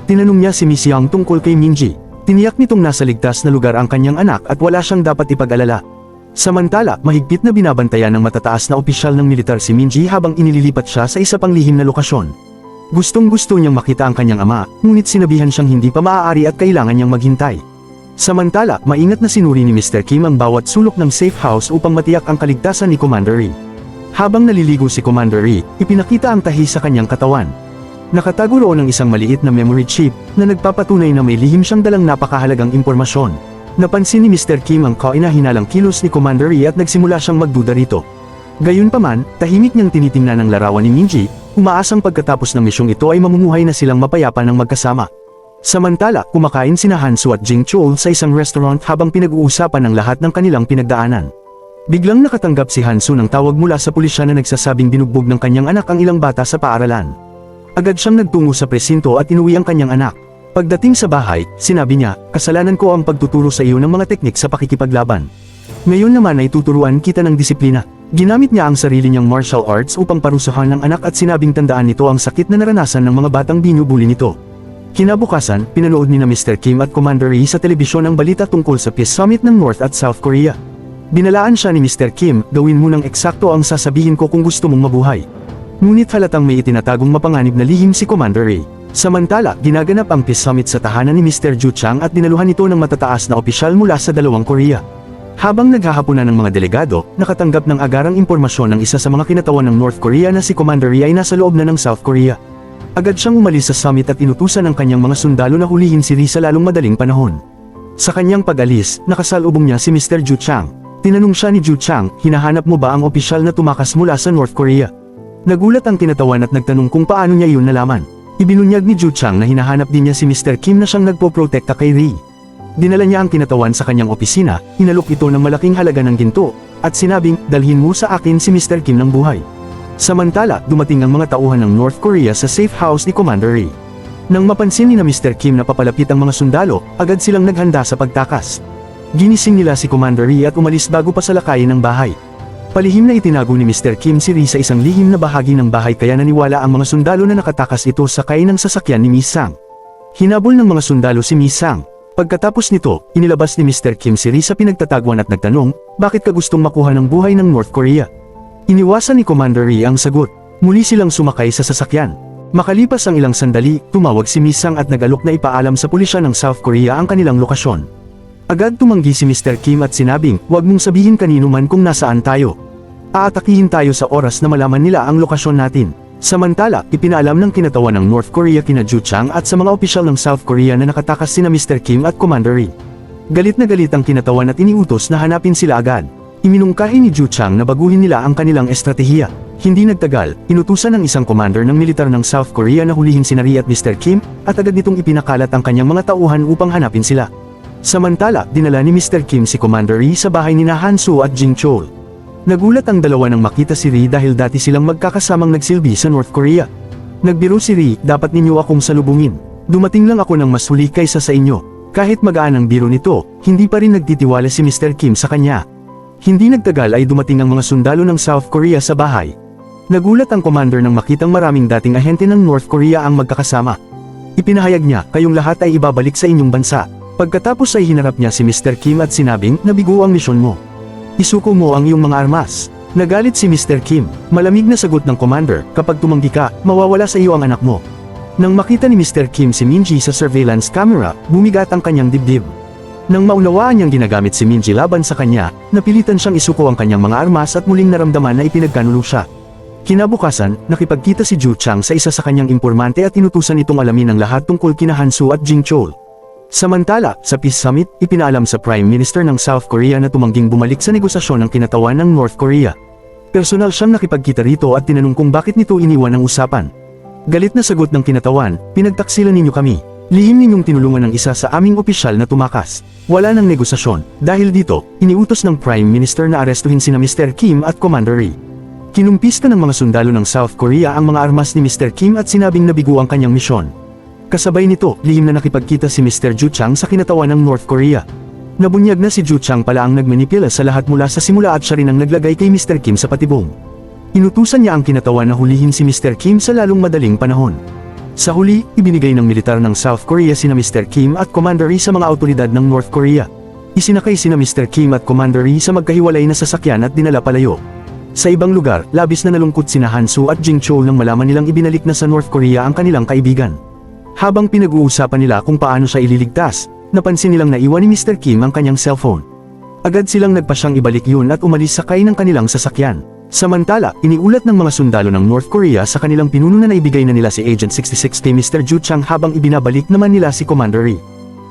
Tinanong niya si Miss Yang tungkol kay Minji. Tiniyak nitong nasa ligtas na lugar ang kanyang anak at wala siyang dapat ipag-alala. Samantala, mahigpit na binabantayan ng matataas na opisyal ng militar si Minji habang inililipat siya sa isa pang lihim na lokasyon. Gustong-gusto niyang makita ang kanyang ama, ngunit sinabihan siyang hindi pa maaari at kailangan niyang maghintay. Samantala, maingat na sinuri ni Mr. Kim ang bawat sulok ng safe house upang matiyak ang kaligtasan ni Commander Ri. Habang naliligo si Commander Ri, ipinakita ang tahi sa kanyang katawan. Nakatago roon ang isang maliit na memory chip na nagpapatunay na may lihim siyang dalang napakahalagang impormasyon. Napansin ni Mr. Kim ang kaina-hinalang kilos ni Commander Ri at nagsimula siyang magduda rito. Gayunpaman, tahimik niyang tinitingnan ang larawan ni Minji, umaasang pagkatapos ng misyong ito ay mamumuhay na silang mapayapa ng magkasama. Samantala, kumakain sina Han Su at Jing Chol sa isang restaurant habang pinag-uusapan ang lahat ng kanilang pinagdaanan. Biglang nakatanggap si Han Su ng tawag mula sa pulisya na nagsasabing binugbog ng kanyang anak ang ilang bata sa paaralan. Agad siyang nagtungo sa presinto at inuwi ang kanyang anak. Pagdating sa bahay, sinabi niya, "Kasalanan ko ang pagtuturo sa iyo ng mga teknik sa pakikipaglaban. Ngayon naman ay tuturuan kita ng disiplina." Ginamit niya ang sarili niyang martial arts upang parusahan ng anak at sinabing tandaan nito ang sakit na naranasan ng mga batang binubuli nito. Kinabukasan, pinanood ni na Mr. Kim at Commander Ri sa telebisyon ang balita tungkol sa peace summit ng North at South Korea. Binalaan siya ni Mr. Kim, "Gawin mo ng eksakto ang sasabihin ko kung gusto mong mabuhay." Ngunit halatang may itinatagong mapanganib na lihim si Commander Ri. Samantala, ginaganap ang peace summit sa tahanan ni Mr. Ju Chang at dinaluhan ito ng matataas na opisyal mula sa dalawang Korea. Habang naghahaponan ng mga delegado, nakatanggap ng agarang impormasyon ng isa sa mga kinatawan ng North Korea na si Commander Ri ay nasa loob na ng South Korea. Agad siyang umalis sa summit at inutusan ang kanyang mga sundalo na hulihin si Ri sa lalong madaling panahon. Sa kanyang pag-alis, nakasalubong niya si Mr. Ju Chang. Tinanong siya ni Ju Chang, "Hinahanap mo ba ang opisyal na tumakas mula sa North Korea?" Nagulat ang kinatawan at nagtanong kung paano niya iyon nalaman. Ibinunyag ni Ju Chang na hinahanap din niya si Mr. Kim na siyang nagpoprotekta kay Ri. Dinala niya ang kinatawan sa kanyang opisina, inalok ito ng malaking halaga ng ginto, at sinabing, dalhin mo sa akin si Mr. Kim ng buhay. Samantala, dumating ang mga tauhan ng North Korea sa safe house ni Commander Ri. Nang mapansin ni na Mr. Kim na papalapit ang mga sundalo, agad silang naghanda sa pagtakas. Ginising nila si Commander Ri at umalis bago pa salakayin ng bahay. Palihim na itinago ni Mr. Kim si Ri sa isang lihim na bahagi ng bahay kaya naniwala ang mga sundalo na nakatakas ito sa sakay ng sasakyan ni Miss Sang. Hinabol ng mga sundalo si Miss Sang. Pagkatapos nito, inilabas ni Mr. Kim si Ri sa pinagtataguan at nagtanong, bakit ka gustong makuha ng buhay ng North Korea? Iniwasan ni Commander Ri ang sagot. Muli silang sumakay sa sasakyan. Makalipas ang ilang sandali, tumawag si Miss Sang at nag-alok na ipaalam sa pulisya ng South Korea ang kanilang lokasyon. Agad tumanggi si Mr. Kim at sinabing, huwag mong sabihin kanino man kung nasaan tayo. Aatakihin tayo sa oras na malaman nila ang lokasyon natin. Samantala, ipinaalam ng kinatawan ng North Korea kina Ju Chang at sa mga opisyal ng South Korea na nakatakas sina Mr. Kim at Commander Ri. Galit na galit ang kinatawan at iniutos na hanapin sila agad. Iminungkahi ni Ju Chang na baguhin nila ang kanilang estratehiya. Hindi nagtagal, inutusan ng isang commander ng militar ng South Korea na hulihin sina Ri at Mr. Kim, at agad nitong ipinakalat ang kanyang mga tauhan upang hanapin sila. Samantala, dinala ni Mr. Kim si Commander Ri sa bahay ni Han Soo at Jing Chol. Nagulat ang dalawa nang makita si Ri dahil dati silang magkakasamang nagsilbi sa North Korea. Nagbiro si Ri, dapat ninyo akong salubungin. Dumating lang ako ng mas huli kaysa sa inyo. Kahit magaan ang biro nito, hindi pa rin nagtitiwala si Mr. Kim sa kanya. Hindi nagtagal ay dumating ang mga sundalo ng South Korea sa bahay. Nagulat ang commander nang makitang maraming dating ahente ng North Korea ang magkakasama. Ipinahayag niya, kayong lahat ay ibabalik sa inyong bansa. Pagkatapos ay hinarap niya si Mr. Kim at sinabing, nabigo ang misyon mo. Isuko mo ang iyong mga armas. Nagalit si Mr. Kim. Malamig na sagot ng commander, kapag tumanggi ka, mawawala sa iyo ang anak mo. Nang makita ni Mr. Kim si Minji sa surveillance camera, bumigat ang kanyang dibdib. Nang maunawaan niyang ginagamit si Minji laban sa kanya, napilitan siyang isuko ang kanyang mga armas at muling naramdaman na ipinagkanulo siya. Kinabukasan, nakipagkita si Ju Chang sa isa sa kanyang impormante at inutusan itong alamin ang lahat tungkol kina Han Soo at Jing Chol. Samantala, sa Peace Summit, ipinaalam sa Prime Minister ng South Korea na tumangging bumalik sa negosasyon ng kinatawan ng North Korea. Personal siyang nakipagkita rito at tinanong kung bakit nito iniwan ang usapan. Galit na sagot ng kinatawan, pinagtaksilan ninyo kami. Lihim ninyong tinulungan ng isa sa aming opisyal na tumakas. Wala ng negosasyon. Dahil dito, iniutos ng Prime Minister na arestuhin sina Mr. Kim at Commander Ri. Kinumpista ng mga sundalo ng South Korea ang mga armas ni Mr. Kim at sinabing nabigo ang kanyang misyon. Kasabay nito, lihim na nakipagkita si Mr. Ju Chang sa kinatawan ng North Korea. Nabunyag na si Ju Chang pala ang nagmanipula sa lahat mula sa simula at siya rin ang naglagay kay Mr. Kim sa patibong. Inutusan niya ang kinatawan na hulihin si Mr. Kim sa lalong madaling panahon. Sa huli, ibinigay ng militar ng South Korea sina Mr. Kim at Commander Ri sa mga awtoridad ng North Korea. Isinakay sina Mr. Kim at Commander Ri sa magkahiwalay na sasakyan at dinala palayo. Sa ibang lugar, labis na nalungkot sina Han Soo at Jing Chol nang malaman nilang ibinalik na sa North Korea ang kanilang kaibigan. Habang pinag-uusapan nila kung paano siya ililigtas, napansin nilang naiwan ni Mr. Kim ang kanyang cellphone. Agad silang nagpasyang ibalik yun at umalis sakay ng kanilang sasakyan. Samantala, iniulat ng mga sundalo ng North Korea sa kanilang pinuno na naibigay na nila si Agent 66 kay Mr. Ju Chang habang ibinabalik naman nila si Commander Ri.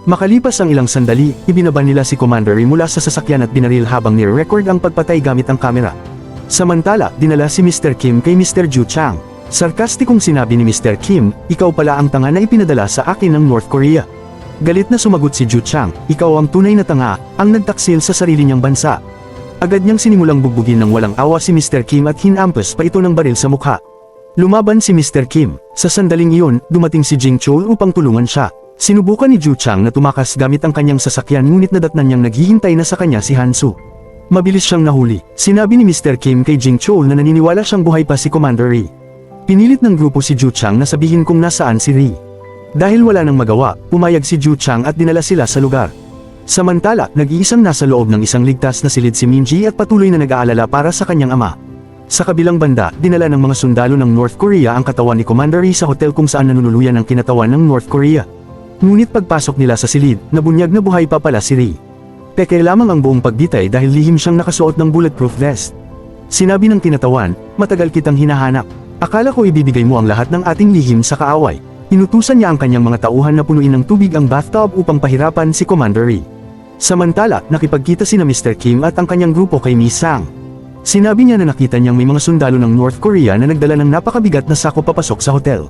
Makalipas ang ilang sandali, ibinaban nila si Commander Ri mula sa sasakyan at binaril habang nire-record ang pagpatay gamit ang kamera. Samantala, dinala si Mr. Kim kay Mr. Ju Chang. Sarkastikong sinabi ni Mr. Kim, ikaw pala ang tanga na ipinadala sa akin ng North Korea. Galit na sumagot si Ju Chang, ikaw ang tunay na tanga, ang nagtaksil sa sarili niyang bansa. Agad niyang sinimulang bugbugin ng walang awa si Mr. Kim at hinampas pa ito ng baril sa mukha. Lumaban si Mr. Kim. Sa sandaling iyon, dumating si Jing Chol upang tulungan siya. Sinubukan ni Ju Chang na tumakas gamit ang kanyang sasakyan ngunit nadatnan niyang naghihintay na sa kanya si Han Soo. Mabilis siyang nahuli. Sinabi ni Mr. Kim kay Jing Chol na naniniwala siyang buhay pa si Commander Ri. Pinilit ng grupo si Ju Chang na sabihin kung nasaan si Ri. Dahil wala nang magawa, pumayag si Ju Chang at dinala sila sa lugar. Samantala, nag-iisang nasa loob ng isang ligtas na silid si Minji at patuloy na nag-aalala para sa kanyang ama. Sa kabilang banda, dinala ng mga sundalo ng North Korea ang katawan ni Commander Ri sa hotel kung saan nanunuluyan ang kinatawan ng North Korea. Ngunit pagpasok nila sa silid, nabunyag na buhay pa pala si Ri. Peke lamang ang buong pagbitay dahil lihim siyang nakasuot ng bulletproof vest. Sinabi ng kinatawan, matagal kitang hinahanap. Akala ko ibibigay mo ang lahat ng ating lihim sa kaaway. Inutusan niya ang kanyang mga tauhan na punuin ng tubig ang bathtub upang pahirapan si Commander Ri. Samantala, nakipagkita sina Mr. Kim at ang kanyang grupo kay Miss Sang. Sinabi niya na nakita niyang may mga sundalo ng North Korea na nagdala ng napakabigat na sako papasok sa hotel.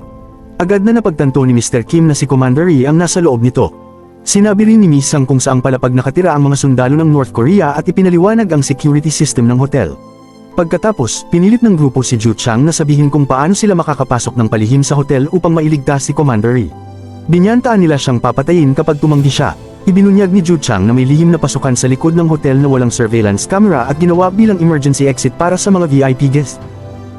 Agad na napagtanto ni Mr. Kim na si Commander Ri ang nasa loob nito. Sinabi rin ni Miss Sang kung saang palapag nakatira ang mga sundalo ng North Korea at ipinaliwanag ang security system ng hotel. Pagkatapos, pinilit ng grupo si Ju Chang na sabihin kung paano sila makakapasok ng palihim sa hotel upang mailigtas si Commander Ri. Binyantaan nila siyang papatayin kapag tumanggi siya. Ibinunyag ni Ju Chang na may lihim na pasukan sa likod ng hotel na walang surveillance camera at ginawa bilang emergency exit para sa mga VIP guests.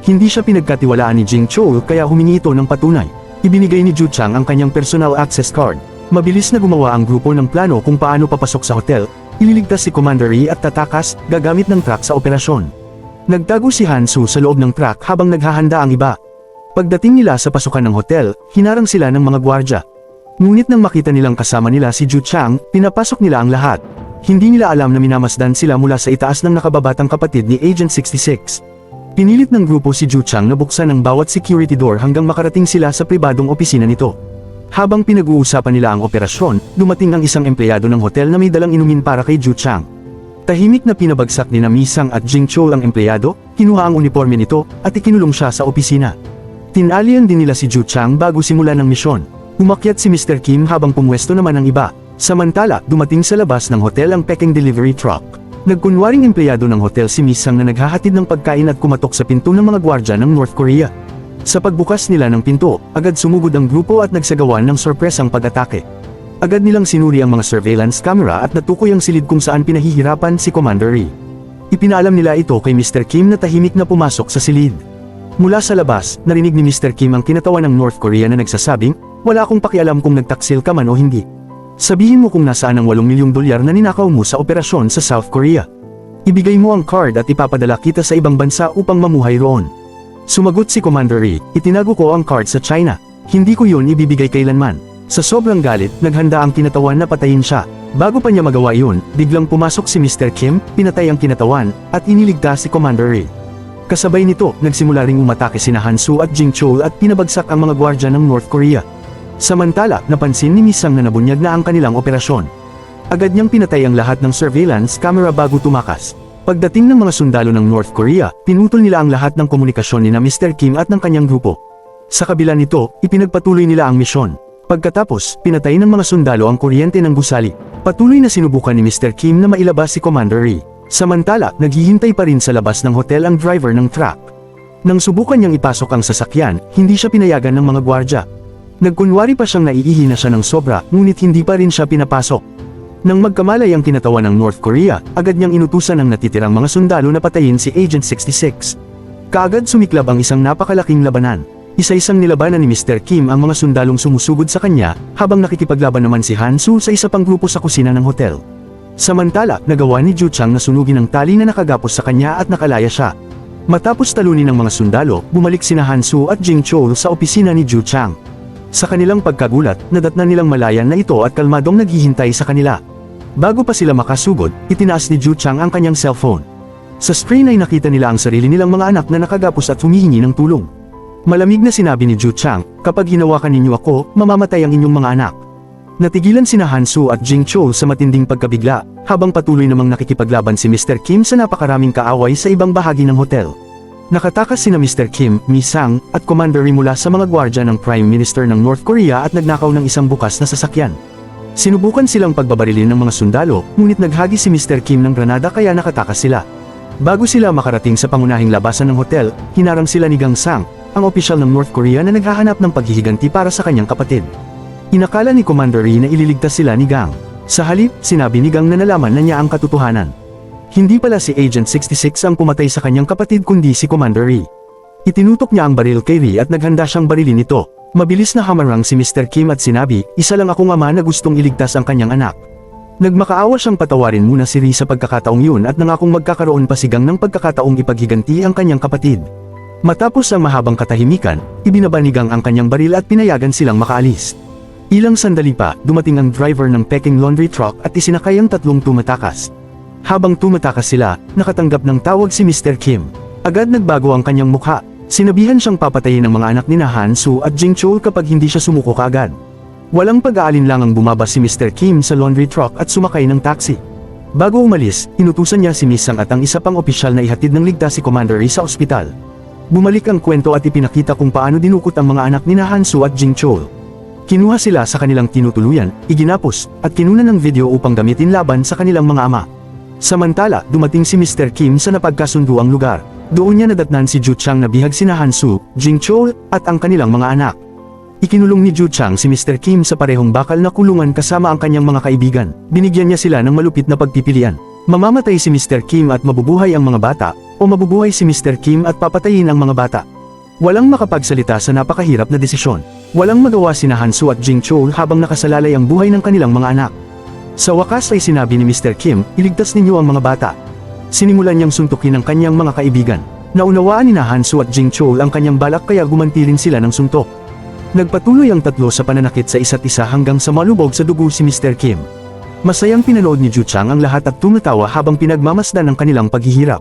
Hindi siya pinagkatiwalaan ni Jing Chou kaya humingi ito ng patunay. Ibinigay ni Ju Chang ang kanyang personal access card. Mabilis na gumawa ang grupo ng plano kung paano papasok sa hotel, ililigtas si Commander Ri at tatakas, gagamit ng truck sa operasyon. Nagtago si Han Su sa loob ng truck habang naghahanda ang iba. Pagdating nila sa pasukan ng hotel, hinarang sila ng mga gwardya. Ngunit nang makita nilang kasama nila si Ju Chang, pinapasok nila ang lahat. Hindi nila alam na minamasdan sila mula sa itaas ng nakababatang kapatid ni Agent 66. Pinilit ng grupo si Ju Chang na buksan ang bawat security door hanggang makarating sila sa pribadong opisina nito. Habang pinag-uusapan nila ang operasyon, dumating ang isang empleyado ng hotel na may dalang inumin para kay Ju Chang. Tahimik na pinabagsak ni Mi Sang at Jing Chou ang empleyado, kinuha ang uniforme nito, at ikinulong siya sa opisina. Tinalian din nila si Ju Chang bago simulan ng misyon. Umakyat si Mr. Kim habang pumwesto naman ang iba. Samantala, dumating sa labas ng hotel ang Peking delivery truck. Nagkunwaring empleyado ng hotel si Mi Sang na naghahatid ng pagkain at kumatok sa pinto ng mga gwardya ng North Korea. Sa pagbukas nila ng pinto, agad sumugod ang grupo at nagsagawa ng sorpresang pag-atake. Agad nilang sinuri ang mga surveillance camera at natukoy ang silid kung saan pinahihirapan si Commander Ri. Ipinaalam nila ito kay Mr. Kim na tahimik na pumasok sa silid. Mula sa labas, narinig ni Mr. Kim ang kinatawan ng North Korea na nagsasabing, "Wala akong pakialam kung nagtaksil ka man o hindi. Sabihin mo kung nasaan ang 8 milyong dolyar na ninakaw mo sa operasyon sa South Korea. Ibigay mo ang card at ipapadala kita sa ibang bansa upang mamuhay roon." Sumagot si Commander Ri, "Itinago ko ang card sa China. Hindi ko yun ibibigay kailanman." Sa sobrang galit, naghanda ang kinatawan na patayin siya. Bago pa niya magawa yun, biglang pumasok si Mr. Kim, pinatay ang kinatawan, at iniligtas si Commander Ri. Kasabay nito, nagsimula ring umatake sina Han Su at Jing Chou at pinabagsak ang mga gwardya ng North Korea. Samantala, napansin ni Miss Sang na nabunyag na ang kanilang operasyon. Agad niyang pinatay ang lahat ng surveillance camera bago tumakas. Pagdating ng mga sundalo ng North Korea, pinutol nila ang lahat ng komunikasyon ni Mr. Kim at ng kanyang grupo. Sa kabila nito, ipinagpatuloy nila ang misyon. Pagkatapos, pinatay ng mga sundalo ang kuryente ng gusali. Patuloy na sinubukan ni Mr. Kim na mailabas si Commander Ri. Samantala, naghihintay pa rin sa labas ng hotel ang driver ng truck. Nang subukan niyang ipasok ang sasakyan, hindi siya pinayagan ng mga gwardya. Nagkunwari pa siyang naiihi na siya ng sobra, ngunit hindi pa rin siya pinapasok. Nang magkamalay ang kinatawan ng North Korea, agad niyang inutusan ang natitirang mga sundalo na patayin si Agent 66. Kaagad sumiklab ang isang napakalaking labanan. Isa-isang nilabanan ni Mr. Kim ang mga sundalong sumusugod sa kanya, habang nakikipaglaban naman si Han Su sa isa pang grupo sa kusina ng hotel. Samantala, nagawa ni Ju Chang na sunugin ang tali na nakagapos sa kanya at nakalaya siya. Matapos talunin ng mga sundalo, bumalik sina Han Su at Jing Chou sa opisina ni Ju Chang. Sa kanilang pagkagulat, nadatnan nilang malayan na ito at kalmadong naghihintay sa kanila. Bago pa sila makasugod, itinaas ni Ju Chang ang kanyang cellphone. Sa screen ay nakita nila ang sarili nilang mga anak na nakagapos at humihingi ng tulong. Malamig na sinabi ni Ju Chang, "Kapag hinawakan ninyo ako, mamamatay ang inyong mga anak." Natigilan sina Han Su at Jing Chou sa matinding pagkabigla, habang patuloy namang nakikipaglaban si Mr. Kim sa napakaraming kaaway sa ibang bahagi ng hotel. Nakatakas sina Mr. Kim, Mi Sang, at Commander Ri mula sa mga gwardya ng Prime Minister ng North Korea at nagnakaw ng isang bukas na sasakyan. Sinubukan silang pagbabarilin ng mga sundalo, ngunit naghagi si Mr. Kim ng granada kaya nakatakas sila. Bago sila makarating sa pangunahing labasan ng hotel, hinarang sila ni Gang Sang, ang opisyal ng North Korea na naghahanap ng paghihiganti para sa kanyang kapatid. Inakala ni Commander Ri na ililigtas sila ni Gang. Sa halip, sinabi ni Gang na nalaman na niya ang katotohanan. Hindi pala si Agent 66 ang pumatay sa kanyang kapatid kundi si Commander Ri. Itinutok niya ang baril kay Ri at naghanda siyang barilin ito. Mabilis na hamarang si Mr. Kim at sinabi, "Isa lang akong ama na gustong iligtas ang kanyang anak." Nagmakaawa siyang patawarin muna si Ri sa pagkakataong yun at nangakong magkakaroon pa si Gang ng pagkakataong ipaghiganti ang kanyang kapatid. Matapos ang mahabang katahimikan, ibinaba ni Gang ang kanyang baril at pinayagan silang makaalis. Ilang sandali pa, dumating ang driver ng Peking laundry truck at isinakay ang tatlong tumatakas. Habang tumatakas sila, nakatanggap ng tawag si Mr. Kim. Agad nagbago ang kanyang mukha. Sinabihan siyang papatayin ng mga anak ni Han Su at Jing Chou kapag hindi siya sumuko kaagad. Walang pag-aalinlangang bumaba si Mr. Kim sa laundry truck at sumakay ng taxi. Bago umalis, inutusan niya si Miss Sang at ang isa pang opisyal na ihatid ng ligtas si Commander Lee sa ospital. Bumalik ang kwento at ipinakita kung paano dinukot ang mga anak ni Hansu at Jing Chol. Kinuha sila sa kanilang tinutuluyan, iginapos, at kinunan ng video upang gamitin laban sa kanilang mga ama. Samantala, dumating si Mr. Kim sa napagkasunduang lugar. Doon niya nadatnan si Ju Chang na bihag sina Hansu, Jing Chol, at ang kanilang mga anak. Ikinulong ni Ju Chang si Mr. Kim sa parehong bakal na kulungan kasama ang kanyang mga kaibigan. Binigyan niya sila ng malupit na pagpipilian. Mamamatay si Mr. Kim at mabubuhay ang mga bata, o mabubuhay si Mr. Kim at papatayin ang mga bata. Walang makapagsalita sa napakahirap na desisyon. Walang magawa sina Hansu at Jing Chol habang nakasalalay ang buhay ng kanilang mga anak. Sa wakas ay sinabi ni Mr. Kim, iligtas ninyo ang mga bata. Sinimulan niyang suntukin ang kanyang mga kaibigan. Naunawaan ni Hansu at Jing Chol ang kanyang balak kaya gumanti rin sila ng suntok. Nagpatuloy ang tatlo sa pananakit sa isa't isa hanggang sa malubog sa dugo si Mr. Kim. Masayang pinanood ni Ju Chang ang lahat at tumatawa habang pinagmamasdan ang kanilang paghihirap.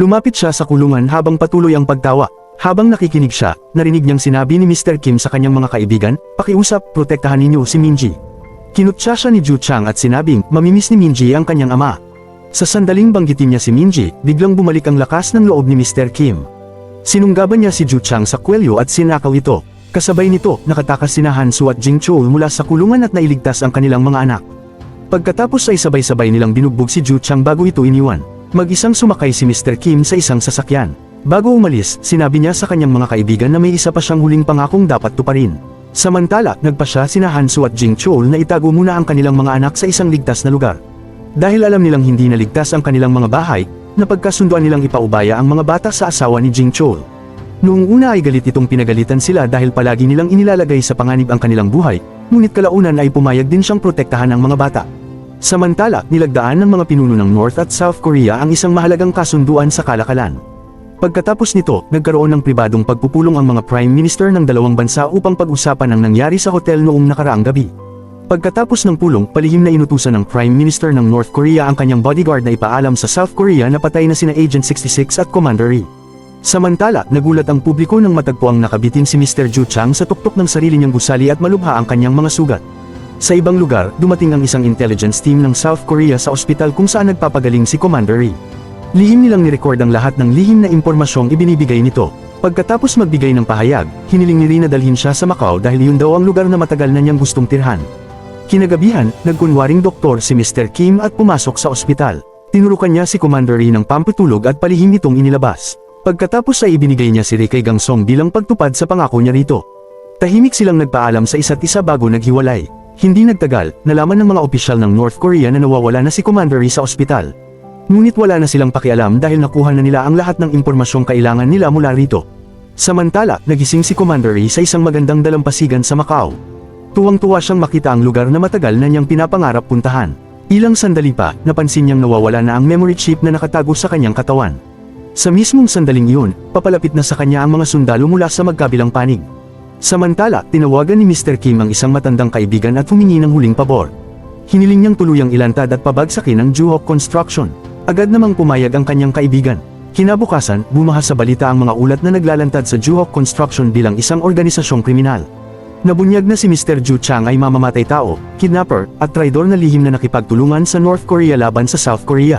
Lumapit siya sa kulungan habang patuloy ang pagtawa. Habang nakikinig siya, narinig niyang sinabi ni Mr. Kim sa kanyang mga kaibigan, "Pakiusap, protektahan ninyo si Minji." Kinutya siya ni Ju Chang at sinabing, mamimiss ni Minji ang kanyang ama. Sa sandaling banggitin niya si Minji, biglang bumalik ang lakas ng loob ni Mr. Kim. Sinunggaban niya si Ju Chang sa kwelyo at sinakaw ito. Kasabay nito, nakatakas sina Hansu at Jing Chol mula sa kulungan at nailigtas ang kanilang mga anak. Pagkatapos ay sabay-sabay nilang binugbog si Ju Chang bago ito iniwan. Mag-isang sumakay si Mr. Kim sa isang sasakyan. Bago umalis, sinabi niya sa kanyang mga kaibigan na may isa pa siyang huling pangakong dapat tuparin. Samantala, nagpa siya sina Hansu at Jing Chol na itago muna ang kanilang mga anak sa isang ligtas na lugar. Dahil alam nilang hindi naligtas ang kanilang mga bahay, napagkasunduan nilang ipaubaya ang mga bata sa asawa ni Jing Chol. Noong una ay galit itong pinagalitan sila dahil palagi nilang inilalagay sa panganib ang kanilang buhay, ngunit kalaunan ay pumayag din siyang protektahan ang mga bata. Samantala, nilagdaan ng mga pinuno ng North at South Korea ang isang mahalagang kasunduan sa kalakalan. Pagkatapos nito, nagkaroon ng pribadong pagpupulong ang mga prime minister ng dalawang bansa upang pag-usapan ang nangyari sa hotel noong nakaraang gabi. Pagkatapos ng pulong, palihim na inutusan ng prime minister ng North Korea ang kanyang bodyguard na ipaalam sa South Korea na patay na sina Agent 66 at Commander Lee. Samantala, nagulat ang publiko nang matagpuang nakabitin si Mr. Ju Chang sa tuktok ng sarili niyang gusali at malubha ang kanyang mga sugat. Sa ibang lugar, dumating ang isang intelligence team ng South Korea sa ospital kung saan nagpapagaling si Commander Lee. Lihim nilang nirecord ang lahat ng lihim na impormasyong ibinibigay nito. Pagkatapos magbigay ng pahayag, hiniling ni Lee na dalhin siya sa Macau dahil yun daw ang lugar na matagal na niyang gustong tirhan. Kinagabihan, nagkunwaring doktor si Mr. Kim at pumasok sa ospital. Tinurukan niya si Commander Lee ng pampatulog at palihim itong inilabas. Pagkatapos ay ibinigay niya si Lee kay Gangsong bilang pagtupad sa pangako niya rito. Tahimik silang nagpaalam sa isa't isa bago naghiwalay. Hindi nagtagal, nalaman ng mga opisyal ng North Korea na nawawala na si Commander Lee sa ospital. Ngunit wala na silang pakialam dahil nakuha na nila ang lahat ng impormasyong kailangan nila mula rito. Samantala, nagising si Commander Lee sa isang magandang dalampasigan sa Macau. Tuwang-tuwa siyang makita ang lugar na matagal na niyang pinapangarap puntahan. Ilang sandali pa, napansin niyang nawawala na ang memory chip na nakatago sa kanyang katawan. Sa mismong sandaling iyon, papalapit na sa kanya ang mga sundalo mula sa magkabilang panig. Samantala, tinawagan ni Mr. Kim ang isang matandang kaibigan at humingi ng huling pabor. Hiniling niyang tuluyang ilantad at pabagsakin ang Juhok Construction. Agad namang pumayag ang kanyang kaibigan. Kinabukasan, bumaha sa balita ang mga ulat na naglalantad sa Juhok Construction bilang isang organisasyong kriminal. Nabunyag na si Mr. Ju Chang ay mamamatay tao, kidnapper, at traidor na lihim na nakipagtulungan sa North Korea laban sa South Korea.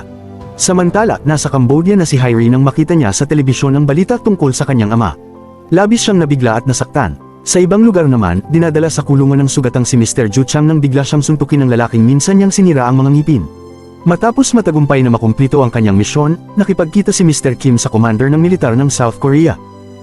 Samantala, nasa Cambodia na si Hyrie nang makita niya sa telebisyon ang balita tungkol sa kanyang ama. Labis siyang nabigla at nasaktan. Sa ibang lugar naman, dinadala sa kulungan ng sugatang si Mr. Ju Chang nang bigla siyang suntukin ng lalaking minsan niyang sinira ang mga ngipin. Matapos matagumpay na makumplito ang kanyang misyon, nakipagkita si Mr. Kim sa commander ng militar ng South Korea.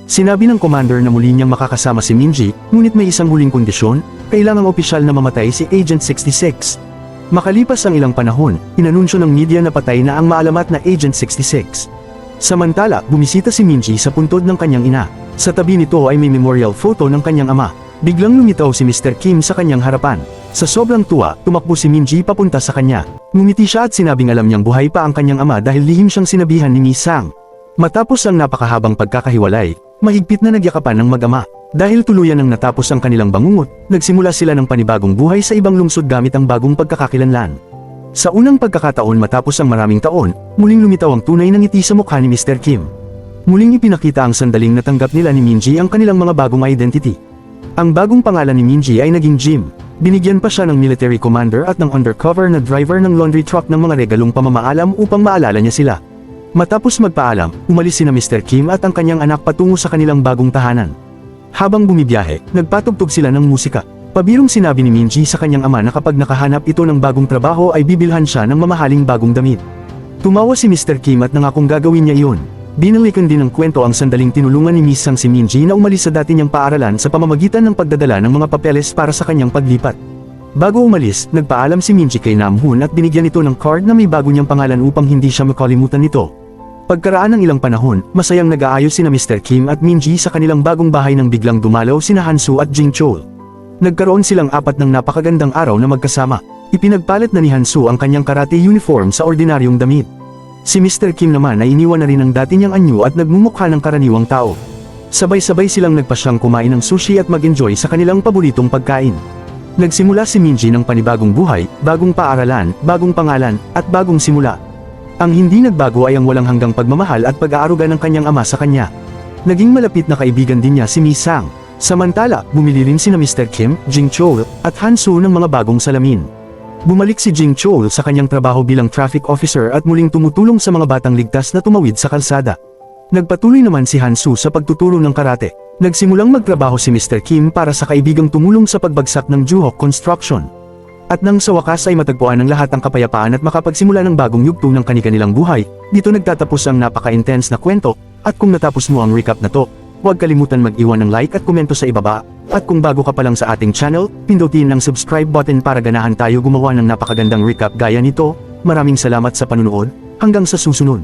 Sinabi ng commander na muli niyang makakasama si Minji, ngunit may isang huling kondisyon, kailangang opisyal na mamatay si Agent 66. Makalipas ang ilang panahon, inanunsyo ng media na patay na ang maalamat na Agent 66. Samantala, bumisita si Minji sa puntod ng kanyang ina. Sa tabi nito ay may memorial photo ng kanyang ama. Biglang lumitaw si Mr. Kim sa kanyang harapan. Sa sobrang tuwa, tumakbo si Minji papunta sa kanya. Ngumiti siya at sinabing alam niyang buhay pa ang kanyang ama dahil lihim siyang sinabihan ni Miss Sang. Matapos ang napakahabang pagkakahiwalay, mahigpit na nagyakapan ng mag-ama. Dahil tuluyan nang natapos ang kanilang bangungot, nagsimula sila ng panibagong buhay sa ibang lungsod gamit ang bagong pagkakakilanlan. Sa unang pagkakataon matapos ang maraming taon, muling lumitaw ang tunay na ngiti sa mukha ni Mr. Kim. Muling ipinakita ang sandaling natanggap nila ni Minji ang kanilang mga bagong identity. Ang bagong pangalan ni Minji ay naging Jim. Binigyan pa siya ng military commander at ng undercover na driver ng laundry truck ng mga regalong pamamaalam upang maalala niya sila. Matapos magpaalam, umalis sina Mr. Kim at ang kanyang anak patungo sa kanilang bagong tahanan. Habang bumibiyahe, nagpatugtog sila ng musika. Pabirong sinabi ni Minji sa kanyang ama na kapag nakahanap ito ng bagong trabaho ay bibilhan siya ng mamahaling bagong damit. Tumawa si Mr. Kim at nangakong gagawin niya iyon. Binalikan din ng kwento ang sandaling tinulungan ni Miss Sang si Minji na umalis sa dati niyang paaralan sa pamamagitan ng pagdadala ng mga papeles para sa kanyang paglipat. Bago umalis, nagpaalam si Minji kay Namhoon at binigyan ito ng card na may bago niyang pangalan upang hindi siya makalimutan nito. Pagkaraan ng ilang panahon, masayang nag-aayos sina Mr. Kim at Minji sa kanilang bagong bahay nang biglang dumalaw sina Hansu at Jingchul. Nagkaroon silang 4 ng napakagandang araw na magkasama. Ipinagpalit na ni Hansu ang kanyang karate uniform sa ordinaryong damit. Si Mr. Kim naman ay iniwan na rin ang dati niyang anyo at nagmumukha ng karaniwang tao. Sabay-sabay silang nagpasyang kumain ng sushi at mag-enjoy sa kanilang paboritong pagkain. Nagsimula si Minji ng panibagong buhay, bagong paaralan, bagong pangalan, at bagong simula. Ang hindi nagbago ay ang walang hanggang pagmamahal at pag-aaruga ng kanyang ama sa kanya. Naging malapit na kaibigan din niya si Miss Sang. Samantala, bumili rin sina Mr. Kim, Jingchul, at Hansu ng mga bagong salamin. Bumalik si Jingchul sa kanyang trabaho bilang traffic officer at muling tumutulong sa mga batang ligtas na tumawid sa kalsada. Nagpatuloy naman si Hansu sa pagtuturo ng karate. Nagsimulang magtrabaho si Mr. Kim para sa kaibigang tumulong sa pagbagsak ng Juhok Construction. At nang sa wakas ay matagpuan ng lahat ang kapayapaan at makapagsimula ng bagong yugto ng kanilang buhay, dito nagtatapos ang napaka-intense na kwento, at kung natapos mo ang recap na to, huwag kalimutan mag-iwan ng like at komento sa ibaba, at kung bago ka pa lang sa ating channel, pindutin ang subscribe button para ganahan tayo gumawa ng napakagandang recap gaya nito. Maraming salamat sa panunood, hanggang sa susunod.